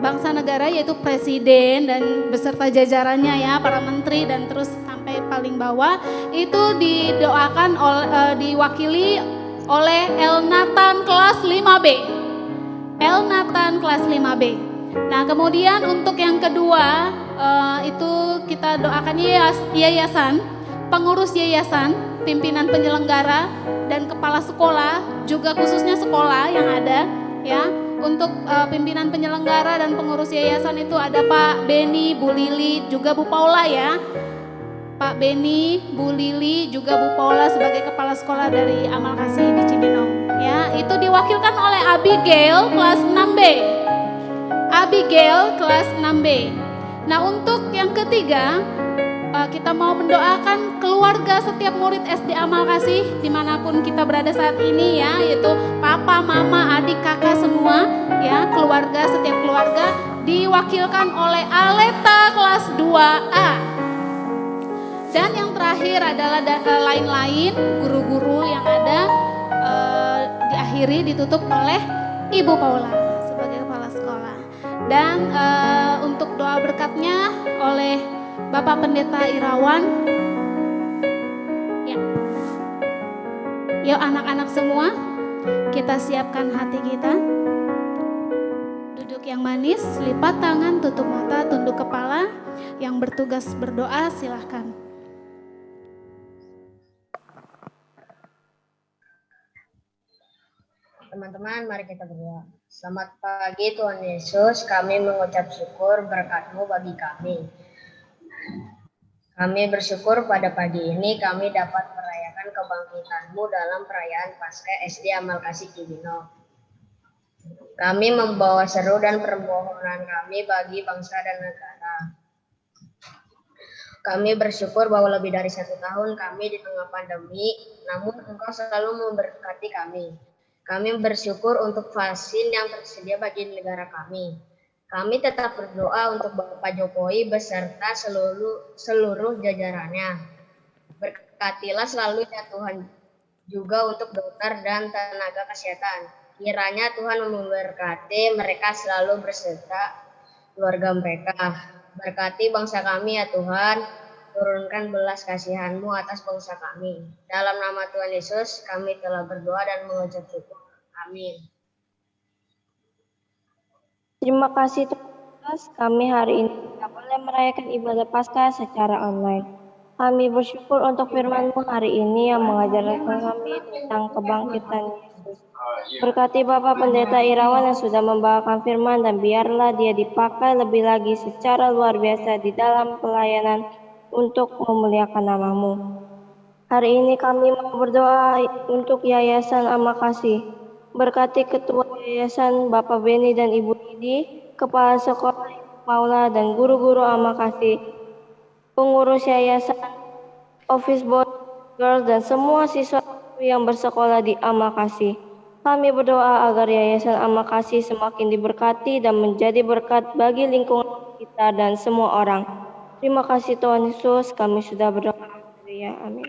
bangsa negara, yaitu presiden dan beserta jajarannya ya, para menteri dan terus sampai paling bawah, itu didoakan diwakili oleh Elnatan kelas 5B. Elnatan kelas 5B. Nah, kemudian untuk yang kedua itu kita doakan yayasan, pengurus yayasan, pimpinan penyelenggara dan kepala sekolah, juga khususnya sekolah yang ada ya. Untuk pimpinan penyelenggara dan pengurus yayasan itu ada Pak Beni, Bu Lili, juga Bu Paula ya. Pak Beni, Bu Lili, juga Bu Paula sebagai kepala sekolah dari Amal Kasih di Cibinong. Ya, itu diwakilkan oleh Abigail kelas 6B. Abigail kelas 6B. Nah, untuk yang ketiga, kita mau mendoakan keluarga setiap murid SD Amal Kasih dimanapun kita berada saat ini ya, yaitu papa, mama, adik, kakak semua ya, keluarga, setiap keluarga diwakilkan oleh Aleta kelas 2A. Dan yang terakhir adalah lain-lain guru-guru yang ada, diakhiri ditutup oleh Ibu Paula sebagai kepala sekolah. Dan untuk doa berkatnya oleh Bapak Pendeta Irawan. Ya. Yuk anak-anak semua, kita siapkan hati kita. Duduk yang manis, lipat tangan, tutup mata, tunduk kepala. Yang bertugas berdoa silahkan. Teman-teman, mari kita berdoa. Selamat pagi Tuhan Yesus, kami mengucap syukur berkat-Mu bagi kami. Kami bersyukur pada pagi ini kami dapat merayakan kebangkitan-Mu dalam perayaan Paskah SD Amal Kasih Cibinong. Kami membawa seru dan permohonan kami bagi bangsa dan negara. Kami bersyukur bahwa lebih dari 1 tahun kami di tengah pandemi, namun Engkau selalu memberkati kami. Kami bersyukur untuk vaksin yang tersedia bagi negara kami. Kami tetap berdoa untuk Bapak Jokowi beserta seluruh jajarannya. Berkatilah selalu ya Tuhan, juga untuk dokter dan tenaga kesehatan. Kiranya Tuhan memberkati mereka selalu beserta keluarga mereka. Berkati bangsa kami ya Tuhan, turunkan belas kasihan-Mu atas bangsa kami. Dalam nama Tuhan Yesus, kami telah berdoa dan mengucap syukur. Amin. Terima kasih Tuhan, kami hari ini tidak boleh merayakan ibadah Paskah secara online. Kami bersyukur untuk firman-Mu hari ini yang mengajarkan kami tentang kebangkitan Yesus. Berkati Bapak Pendeta Irawan yang sudah membawakan firman dan biarlah dia dipakai lebih lagi secara luar biasa di dalam pelayanan untuk memuliakan nama-Mu. Hari ini kami mau berdoa untuk Yayasan Amal Kasih. Berkati Ketua Yayasan Bapak Beni dan Ibu Lidi, Kepala Sekolah Ibu Paula dan guru-guru Amal Kasih, pengurus Yayasan, office boy, girls dan semua siswa yang bersekolah di Amal Kasih. Kami berdoa agar Yayasan Amal Kasih semakin diberkati dan menjadi berkat bagi lingkungan kita dan semua orang. Terima kasih Tuhan Yesus, kami sudah berdoa. Haleluya, amin.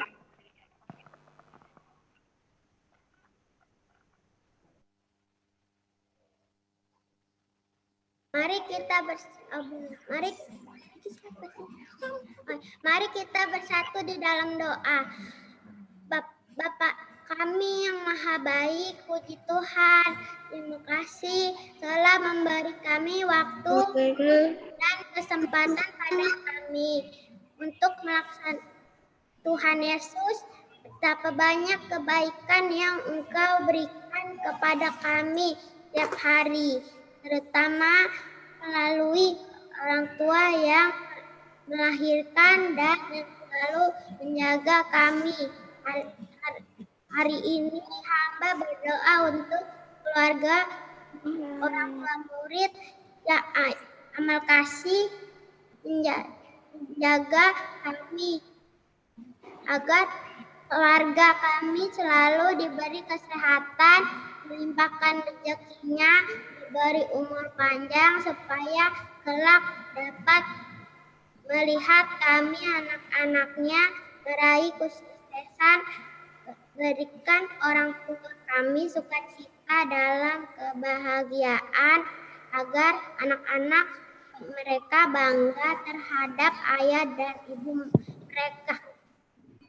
Mari kita bersatu di dalam doa. Bapak kami yang maha baik, puji Tuhan. Terima kasih telah memberi kami waktu dan kesempatan pada kami untuk melaksanakan Tuhan Yesus. Betapa banyak kebaikan yang Engkau berikan kepada kami setiap hari, terutama melalui orang tua yang melahirkan dan selalu menjaga kami. Hari ini hamba berdoa untuk keluarga, orang tua murid, ya Amal Kasih, menjaga kami agar keluarga kami selalu diberi kesehatan, dilimpahkan rezekinya, diberi umur panjang supaya kelak dapat melihat kami anak-anaknya meraih kesuksesan, berikan orang tua kami sukacita dalam kebahagiaan. agar anak-anak mereka bangga terhadap ayah dan ibu mereka.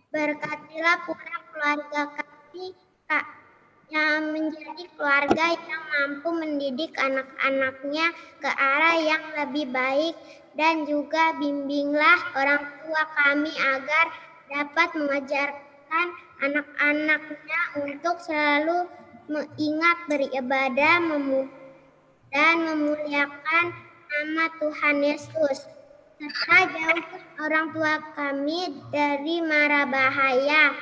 Berkatilah pula keluarga kami, Kak, yang menjadi keluarga yang mampu mendidik anak-anaknya ke arah yang lebih baik, dan juga bimbinglah orang tua kami agar dapat mengajarkan anak-anaknya untuk selalu mengingat beribadah dan memuliakan nama Tuhan Yesus, serta jauhkan orang tua kami dari mara bahaya.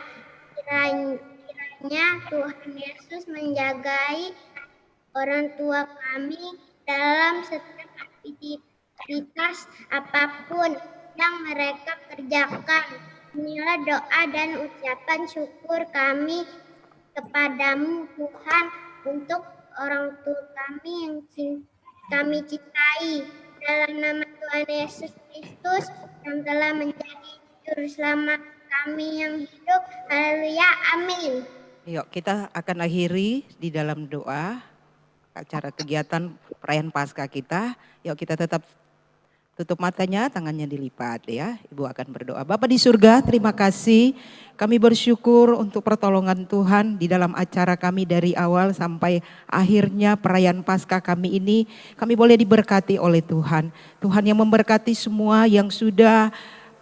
Kiranya Tuhan Yesus menjagai orang tua kami dalam setiap aktivitas apapun yang mereka kerjakan. Inilah doa dan ucapan syukur kami kepadamu Tuhan untuk orang tua kami yang kami cintai. Dalam nama Tuhan Yesus Kristus yang telah menjadi juru selamat kami yang hidup. Haleluya, amin. Yuk kita akan akhiri di dalam doa acara kegiatan perayaan Paskah kita. Yuk kita tetap tutup matanya, tangannya dilipat ya. Ibu akan berdoa. Bapa di surga, terima kasih. Kami bersyukur untuk pertolongan Tuhan di dalam acara kami dari awal sampai akhirnya perayaan Paskah kami ini. Kami boleh diberkati oleh Tuhan. Tuhan yang memberkati semua yang sudah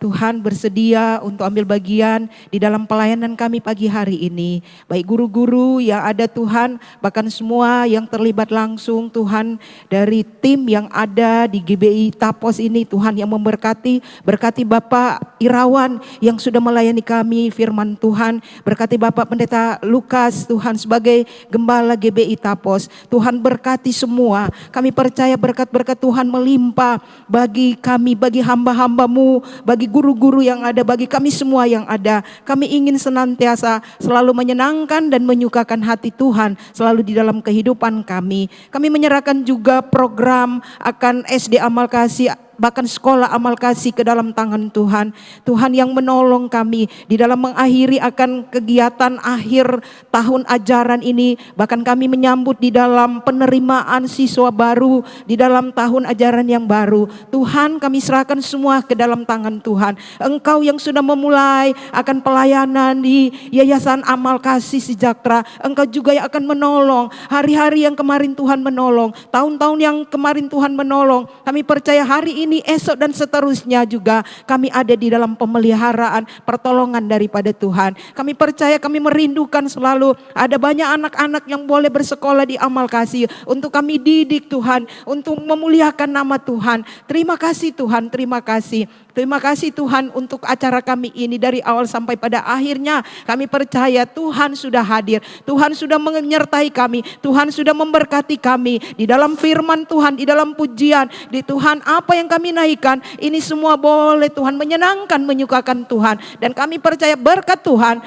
Tuhan bersedia untuk ambil bagian di dalam pelayanan kami pagi hari ini. Baik guru-guru yang ada Tuhan, bahkan semua yang terlibat langsung Tuhan dari tim yang ada di GBI Tapos ini, Tuhan yang memberkati. Berkati Bapak Irawan yang sudah melayani kami firman Tuhan. Berkati Bapak Pendeta Lukas Tuhan sebagai Gembala GBI Tapos. Tuhan berkati semua. Kami percaya berkat-berkat Tuhan melimpah bagi kami, bagi hamba-hambamu, bagi guru-guru yang ada, bagi kami semua yang ada. Kami ingin senantiasa selalu menyenangkan dan menyukakan hati Tuhan selalu di dalam kehidupan kami. Kami menyerahkan juga program akan SD Amal Kasih, bahkan sekolah amal kasih ke dalam tangan Tuhan. Tuhan yang menolong kami di dalam mengakhiri akan kegiatan akhir tahun ajaran ini. Bahkan kami menyambut di dalam penerimaan siswa baru di dalam tahun ajaran yang baru. Tuhan, kami serahkan semua ke dalam tangan Tuhan. Engkau yang sudah memulai akan pelayanan di Yayasan Amal Kasih Sejahtera, Engkau juga yang akan menolong hari-hari yang kemarin Tuhan menolong, tahun-tahun yang kemarin Tuhan menolong. Kami percaya hari ini, esok dan seterusnya juga kami ada di dalam pemeliharaan pertolongan daripada Tuhan. Kami percaya, kami merindukan selalu ada banyak anak-anak yang boleh bersekolah di Amal Kasih untuk kami didik Tuhan, untuk memuliakan nama Tuhan. Terima kasih Tuhan, terima kasih. Terima kasih Tuhan untuk acara kami ini dari awal sampai pada akhirnya. Kami percaya Tuhan sudah hadir, Tuhan sudah menyertai kami, Tuhan sudah memberkati kami di dalam firman Tuhan, di dalam pujian, di Tuhan apa yang kami naikkan ini semua boleh Tuhan menyenangkan, menyukakan Tuhan. Dan kami percaya berkat Tuhan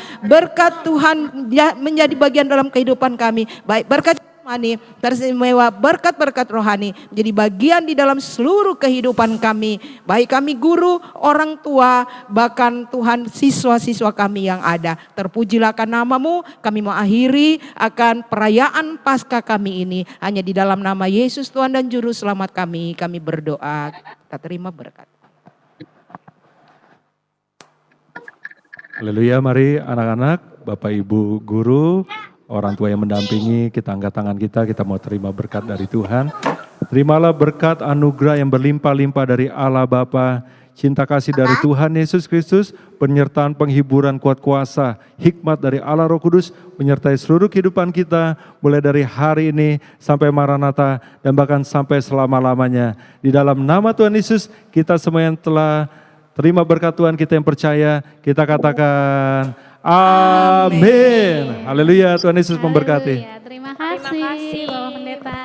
menjadi bagian dalam kehidupan kami. Baik berkat rohani, teristimewa berkat-berkat rohani menjadi bagian di dalam seluruh kehidupan kami. Baik kami guru, orang tua, bahkan Tuhan siswa-siswa kami yang ada. Terpujilah akan nama-Mu. Kami mengakhiri akan perayaan Paskah kami ini hanya di dalam nama Yesus Tuhan dan Juru Selamat kami. Kami berdoa, kita terima berkat. Haleluya, mari anak-anak, Bapak Ibu guru, orang tua yang mendampingi, kita angkat tangan kita mau terima berkat dari Tuhan. Terimalah berkat anugerah yang berlimpah-limpah dari Allah Bapa, cinta kasih dari Tuhan Yesus Kristus, penyertaan penghiburan kuat kuasa, hikmat dari Allah Roh Kudus, menyertai seluruh kehidupan kita, mulai dari hari ini sampai Maranatha, dan bahkan sampai selama-lamanya. Di dalam nama Tuhan Yesus, kita semua yang telah terima berkat Tuhan, kita yang percaya, kita katakan, amin. Haleluya, Tuhan Yesus memberkati. Haleluya. Terima kasih Bapak Pendeta.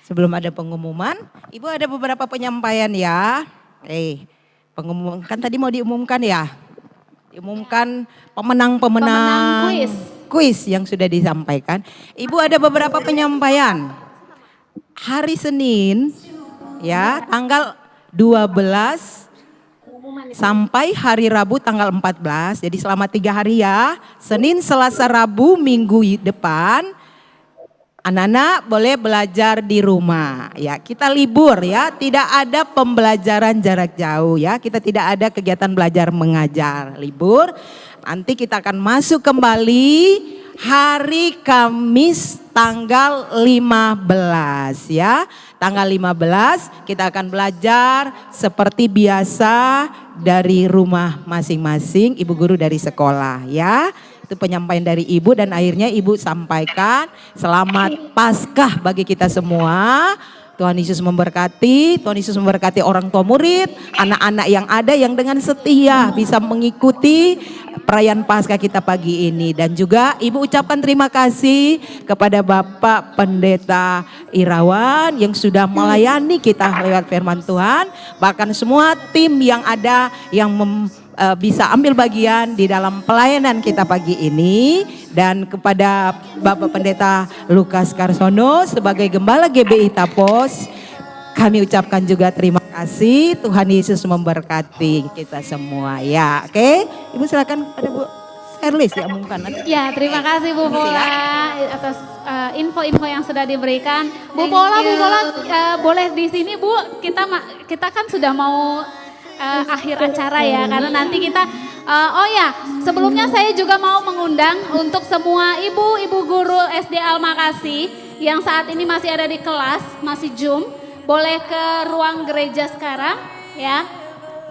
Sebelum ada pengumuman, Ibu ada beberapa penyampaian ya. Pengumuman kan tadi mau diumumkan ya. Diumumkan pemenang-pemenang kuis yang sudah disampaikan. Ibu ada beberapa penyampaian. Hari Senin ya, tanggal 12 sampai hari Rabu tanggal 14. Jadi selama 3 hari ya. Senin, Selasa, Rabu, Minggu depan. Anak-anak boleh belajar di rumah ya. Kita libur ya, tidak ada pembelajaran jarak jauh ya. Kita tidak ada kegiatan belajar mengajar, libur. Nanti kita akan masuk kembali hari Kamis tanggal 15 ya. Tanggal 15 kita akan belajar seperti biasa dari rumah masing-masing, ibu guru dari sekolah ya. Itu penyampaian dari ibu dan akhirnya ibu sampaikan selamat Paskah bagi kita semua. Tuhan Yesus memberkati, Tuhan Yesus memberkati orang tua murid, anak-anak yang ada yang dengan setia bisa mengikuti perayaan Paskah kita pagi ini. Dan juga ibu ucapkan terima kasih kepada Bapak Pendeta Irawan yang sudah melayani kita lewat firman Tuhan. Bahkan semua tim yang ada yang bisa ambil bagian di dalam pelayanan kita pagi ini. Dan kepada Bapak Pendeta Lukas Karsono sebagai Gembala GBI Tapos, kami ucapkan juga terima kasih. Tuhan Yesus memberkati kita semua ya. Oke, Ibu silakan pada Bu Herlis diumumkan nanti. Ya, terima kasih Bu Pola atas info-info yang sudah diberikan. Bu Pola boleh di sini Bu. Kita kan sudah mau akhir acara ya, karena nanti kita sebelumnya saya juga mau mengundang untuk semua ibu guru SD Al-Makasih yang saat ini masih ada di kelas, masih Zoom, boleh ke ruang gereja sekarang ya.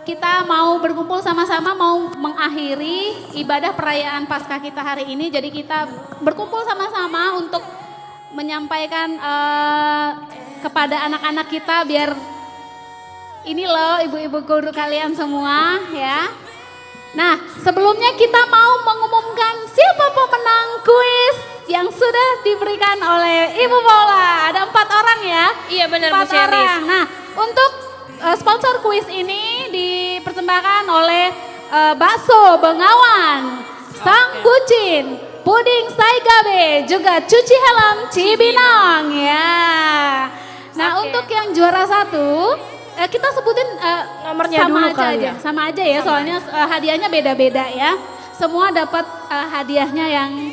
Kita mau berkumpul sama-sama, mau mengakhiri ibadah perayaan Paskah kita hari ini. Jadi kita berkumpul sama-sama untuk menyampaikan kepada anak-anak kita biar ini loh ibu-ibu guru kalian semua ya. Nah, sebelumnya kita mau mengumumkan siapa pemenang kuis yang sudah diberikan oleh Ibu Paula. Ada 4 orang ya. Iya benar Bu 4 orang. Ceris. Nah, untuk sponsor kuis ini dipersembahkan oleh Bakso Bengawan, Sang Bucin, Puding Saigabe, juga Cuci Helm Cibinong ya. Nah, untuk yang juara 1 kita sebutin Nomornya sama dulu aja, kali ya. sama aja ya, soalnya hadiahnya beda-beda ya. Semua dapat hadiahnya yang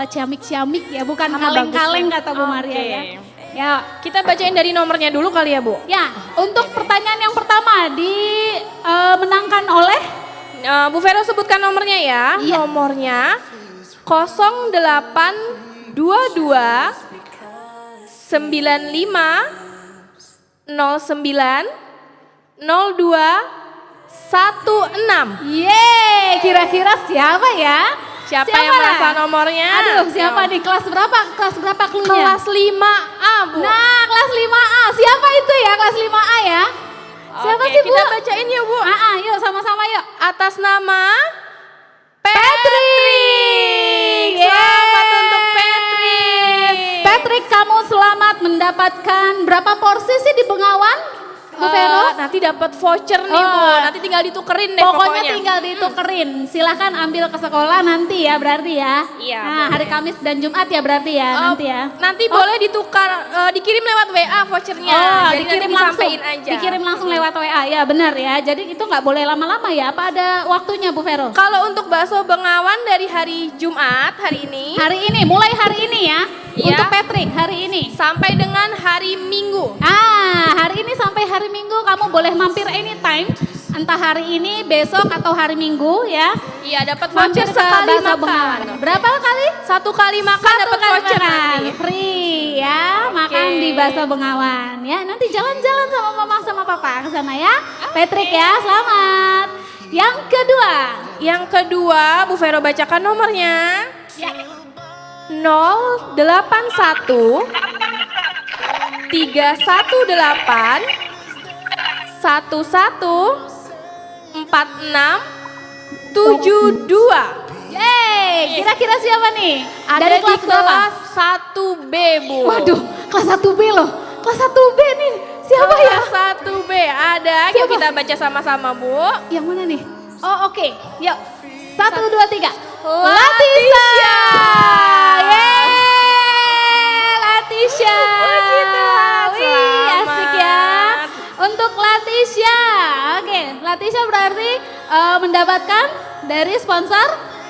ciamik-ciamik ya, bukan kaleng-kaleng kata Bu Maria ya. Ya, Kita bacain dari nomornya dulu kali ya Bu. ya untuk pertanyaan yang pertama dimenangkan oleh Bu Vero sebutkan nomornya ya. Iya. Nomornya 0822 95 09 02 16. Yeay, kira-kira siapa ya? Siapa yang merasa nomornya? Aduh, siapa nih? Kelas berapa? Kelas berapa klunya? Kelas 5A Bu. Nah, kelas 5A. Siapa itu ya kelas 5A ya? Siapa Oke, sih Bu? kita bacain yuk Bu. Yuk sama-sama yuk. Atas nama Patrick. Selamat untuk Patrick. Patrick, kamu selamat mendapatkan berapa porsi sih di Bengawan? Bu Vero? Nanti dapat voucher nih Bu. Nanti tinggal ditukerin deh Pokoknya pokoknya. tinggal ditukerin. Silahkan ambil ke sekolah nanti ya berarti ya. Iya, Nah, boleh. hari Kamis dan Jumat ya berarti ya nanti ya. Nanti boleh ditukar, dikirim lewat WA vouchernya. Jadi dikirim nanti langsung. disampein aja. Dikirim langsung lewat WA ya, benar ya. Jadi itu nggak boleh lama-lama ya. Apa ada waktunya Bu Vero? Kalau untuk bakso Bengawan dari hari Jumat hari ini Hari ini, mulai hari ini ya. Iya. Untuk Patrick hari ini. sampai dengan hari Minggu. Hari ini sampai hari Minggu kamu boleh mampir anytime. Entah hari ini, besok atau hari Minggu ya. Iya, dapat Mampir voucher ke sekali Bakso makan. Bengawan. Berapa kali? Satu kali makan Satu dapat kali voucher makan. nanti. Free ya, makan di Bakso Bengawan ya. Nanti jalan-jalan sama mama sama papa ke sana ya. Patrick ya, selamat. Yang kedua, Bu Vero bacakan nomornya. ya, 081 318 11 46 72. yeay, kira-kira siapa nih? Ada Dari di kelas berapa? kelas 1B Bu. Waduh, kelas 1B loh. Kelas 1B nih, siapa ya? Kelas 1B ada. Yuk Siapa? kita baca sama-sama Bu. Yang mana nih? Oh oke, yuk. 1, 2, 3. Latisha. Yeay, Latisha. Puji Tuhan, Wih, selamat. asik ya. Untuk Latisha. Oke, Latisha berarti mendapatkan dari sponsor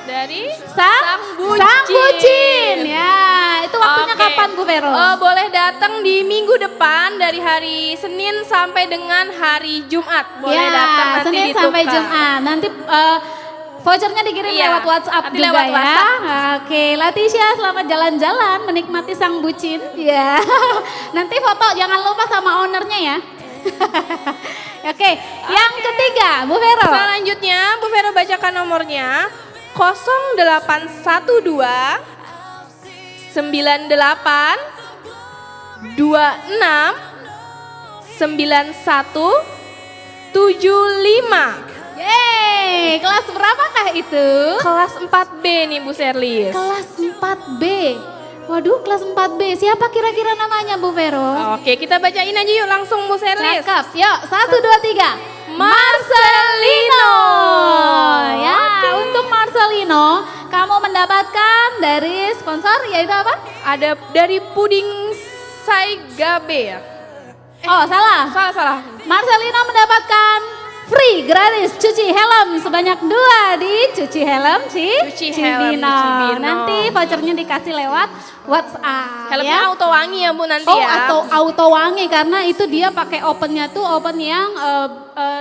Dari Sang bucin. Ya, itu waktunya Oke. kapan Bu Vero? Boleh datang di minggu depan dari hari Senin sampai dengan hari Jumat. Boleh ya, datang nanti Senin ditukar. sampai Jumat. Nanti vouchernya dikirim Iya, lewat WhatsApp nanti juga lewat ya. WhatsApp. Oke, Leticia selamat jalan-jalan menikmati sang bucin. Ya. Nanti foto jangan lupa sama ownernya ya. Oke, yang ketiga Bu Vero. Selanjutnya Bu Vero bacakan nomornya 0812 98 26 91 75. Yeay, kelas berapakah itu? Kelas 4B nih Bu Serlis. Kelas 4B. Waduh, kelas 4B. Siapa kira-kira namanya Bu Vero? Oke, kita bacain aja yuk langsung Bu Serlis. Cakep. Yuk, 1, 2, 3. Marcelino. Ya, untuk Marcelino, kamu mendapatkan dari sponsor yaitu apa? Ada dari puding Saigabe ya? Oh, salah. Salah. Marcelino mendapatkan free gratis cuci helm sebanyak 2 di Cuci Helm Cuci Helm Cibino. Cibino. Nanti vouchernya dikasih lewat WhatsApp. Helmnya ya. auto wangi ya Bu nanti Oh, ya? atau auto wangi karena itu dia pakai opennya tuh open yang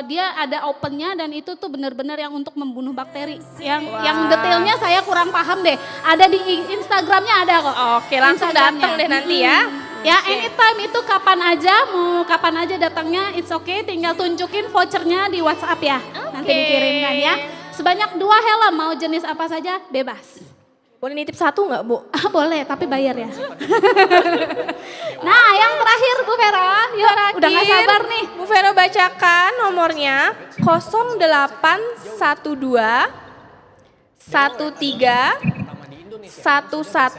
dia ada opennya dan itu tuh benar-benar yang untuk membunuh bakteri. Yang detailnya saya kurang paham deh. Ada di Instagramnya ada kok. Oke, langsung Instagramnya. datang deh nanti ya. Ya, anytime itu kapan aja, mau kapan aja datangnya, it's okay. Tinggal tunjukin vouchernya di WhatsApp ya. Nanti dikirimkan ya. Sebanyak 2 helm, mau jenis apa saja, bebas. Boleh nitip satu nggak Bu? Boleh, tapi bayar ya. Nah, yang terakhir Bu Vero, yuk udah gak sabar nih. Bu Vero bacakan nomornya 0812 13 11 14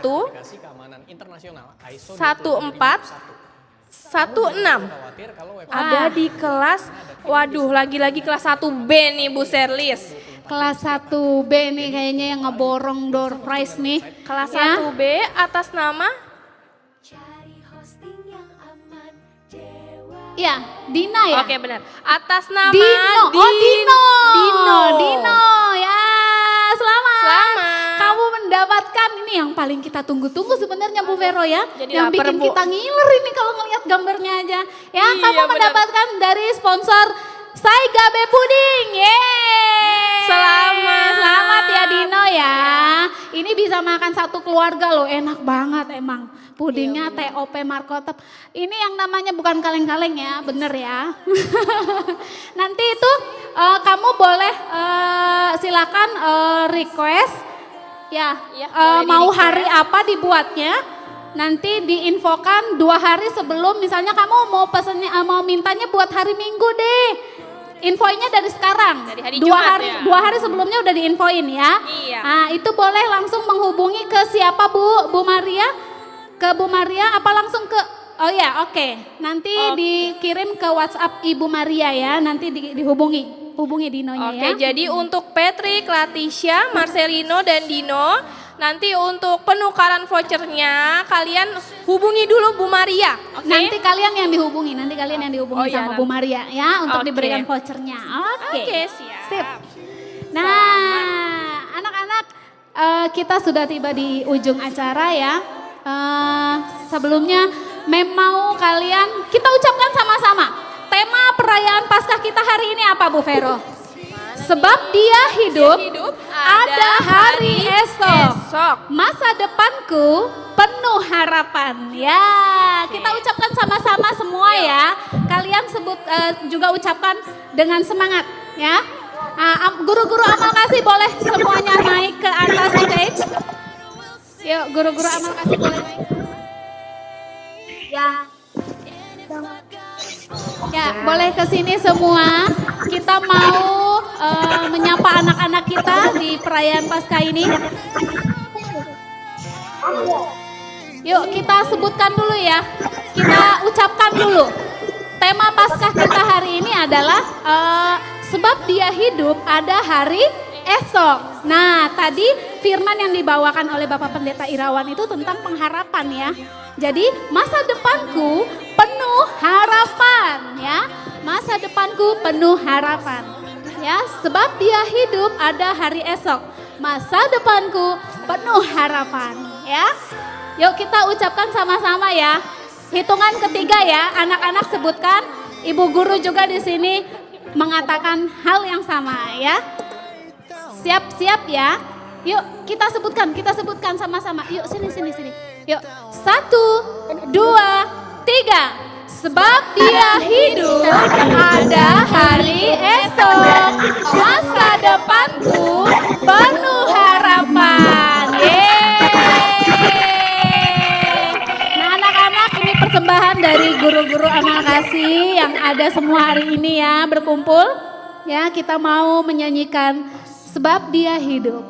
16. Ada di kelas, waduh lagi-lagi kelas 1B nih Bu Serlis. Kelas 1B nih kayaknya yang ngeborong door prize nih. Kelas Ya. 1B atas nama Ya, Dina ya. Oke benar. Atas nama Dino. Oh, Dino. Dino. Ya, selamat. Selamat. Kamu mendapatkan ini yang paling kita tunggu-tunggu sebenarnya Bu Vero ya. Jadi yang lapar, bikin Bu. kita ngiler ini kalau ngelihat gambarnya aja. Ya, Iya, kamu benar. mendapatkan dari sponsor Saigabe Puding. Yeay. Selamat ya Dino ya. Ini bisa makan satu keluarga loh, enak banget emang. Pudingnya TOP Markotop. Ini yang namanya bukan kaleng-kaleng ya, bener ya. Nanti itu kamu boleh silakan request ya, boleh mau di-request. hari apa dibuatnya. Nanti diinfokan 2 hari sebelum, misalnya kamu mau pesennya, mau mintanya buat hari Minggu deh. Infonya dari sekarang. Dari hari 2 Jumat hari, ya? 2 hari sebelumnya udah diinfoin ya. Iya. Nah, itu boleh langsung menghubungi ke siapa Bu Maria? Ke Bu Maria apa langsung ke, oh ya oke. Nanti dikirim ke WhatsApp Ibu Maria ya, nanti hubungi Dinonya Oke, ya. jadi untuk Patrick, Leticia, Marcelino, dan Dino, nanti untuk penukaran vouchernya kalian hubungi dulu Bu Maria. Oke? Nanti kalian yang dihubungi Oh iya, sama Bu Maria ya untuk Oke. diberikan vouchernya. Oke. Oke, siap. Sip. Nah, anak-anak kita sudah tiba di ujung acara ya. Sebelumnya mau kalian kita ucapkan sama-sama. Tema perayaan Paskah kita hari ini apa Bu Vero? Sebab dia hidup, ada hari esok. Masa depanku penuh harapan. Ya, kita ucapkan sama-sama semua ya. Kalian sebut juga ucapkan dengan semangat ya. Guru-guru amal kasih boleh semuanya naik ke atas stage. Yuk, guru-guru amal kasih boleh naik. Ya, boleh ke sini semua. Kita mau menyapa anak-anak kita di perayaan Paskah ini. Yuk, kita sebutkan dulu ya. Kita ucapkan dulu. Tema Paskah kita hari ini adalah sebab dia hidup ada hari esok. Nah, tadi firman yang dibawakan oleh Bapak Pendeta Irawan itu tentang pengharapan ya. Jadi masa depanku penuh harapan ya. Masa depanku penuh harapan ya. Sebab dia hidup ada hari esok. masa depanku penuh harapan ya. Yuk kita ucapkan sama-sama ya. Hitungan ketiga ya, anak-anak sebutkan, ibu guru juga di sini mengatakan hal yang sama ya. Siap-siap ya. Yuk kita sebutkan sama-sama. Yuk sini. Yuk 1, 2, 3. Sebab dia hidup, ada hari esok, masa depanku penuh harapan. Yeay. Nah anak-anak, ini persembahan dari guru-guru amal kasih yang ada semua hari ini ya, berkumpul. Ya, kita mau menyanyikan sebab dia hidup.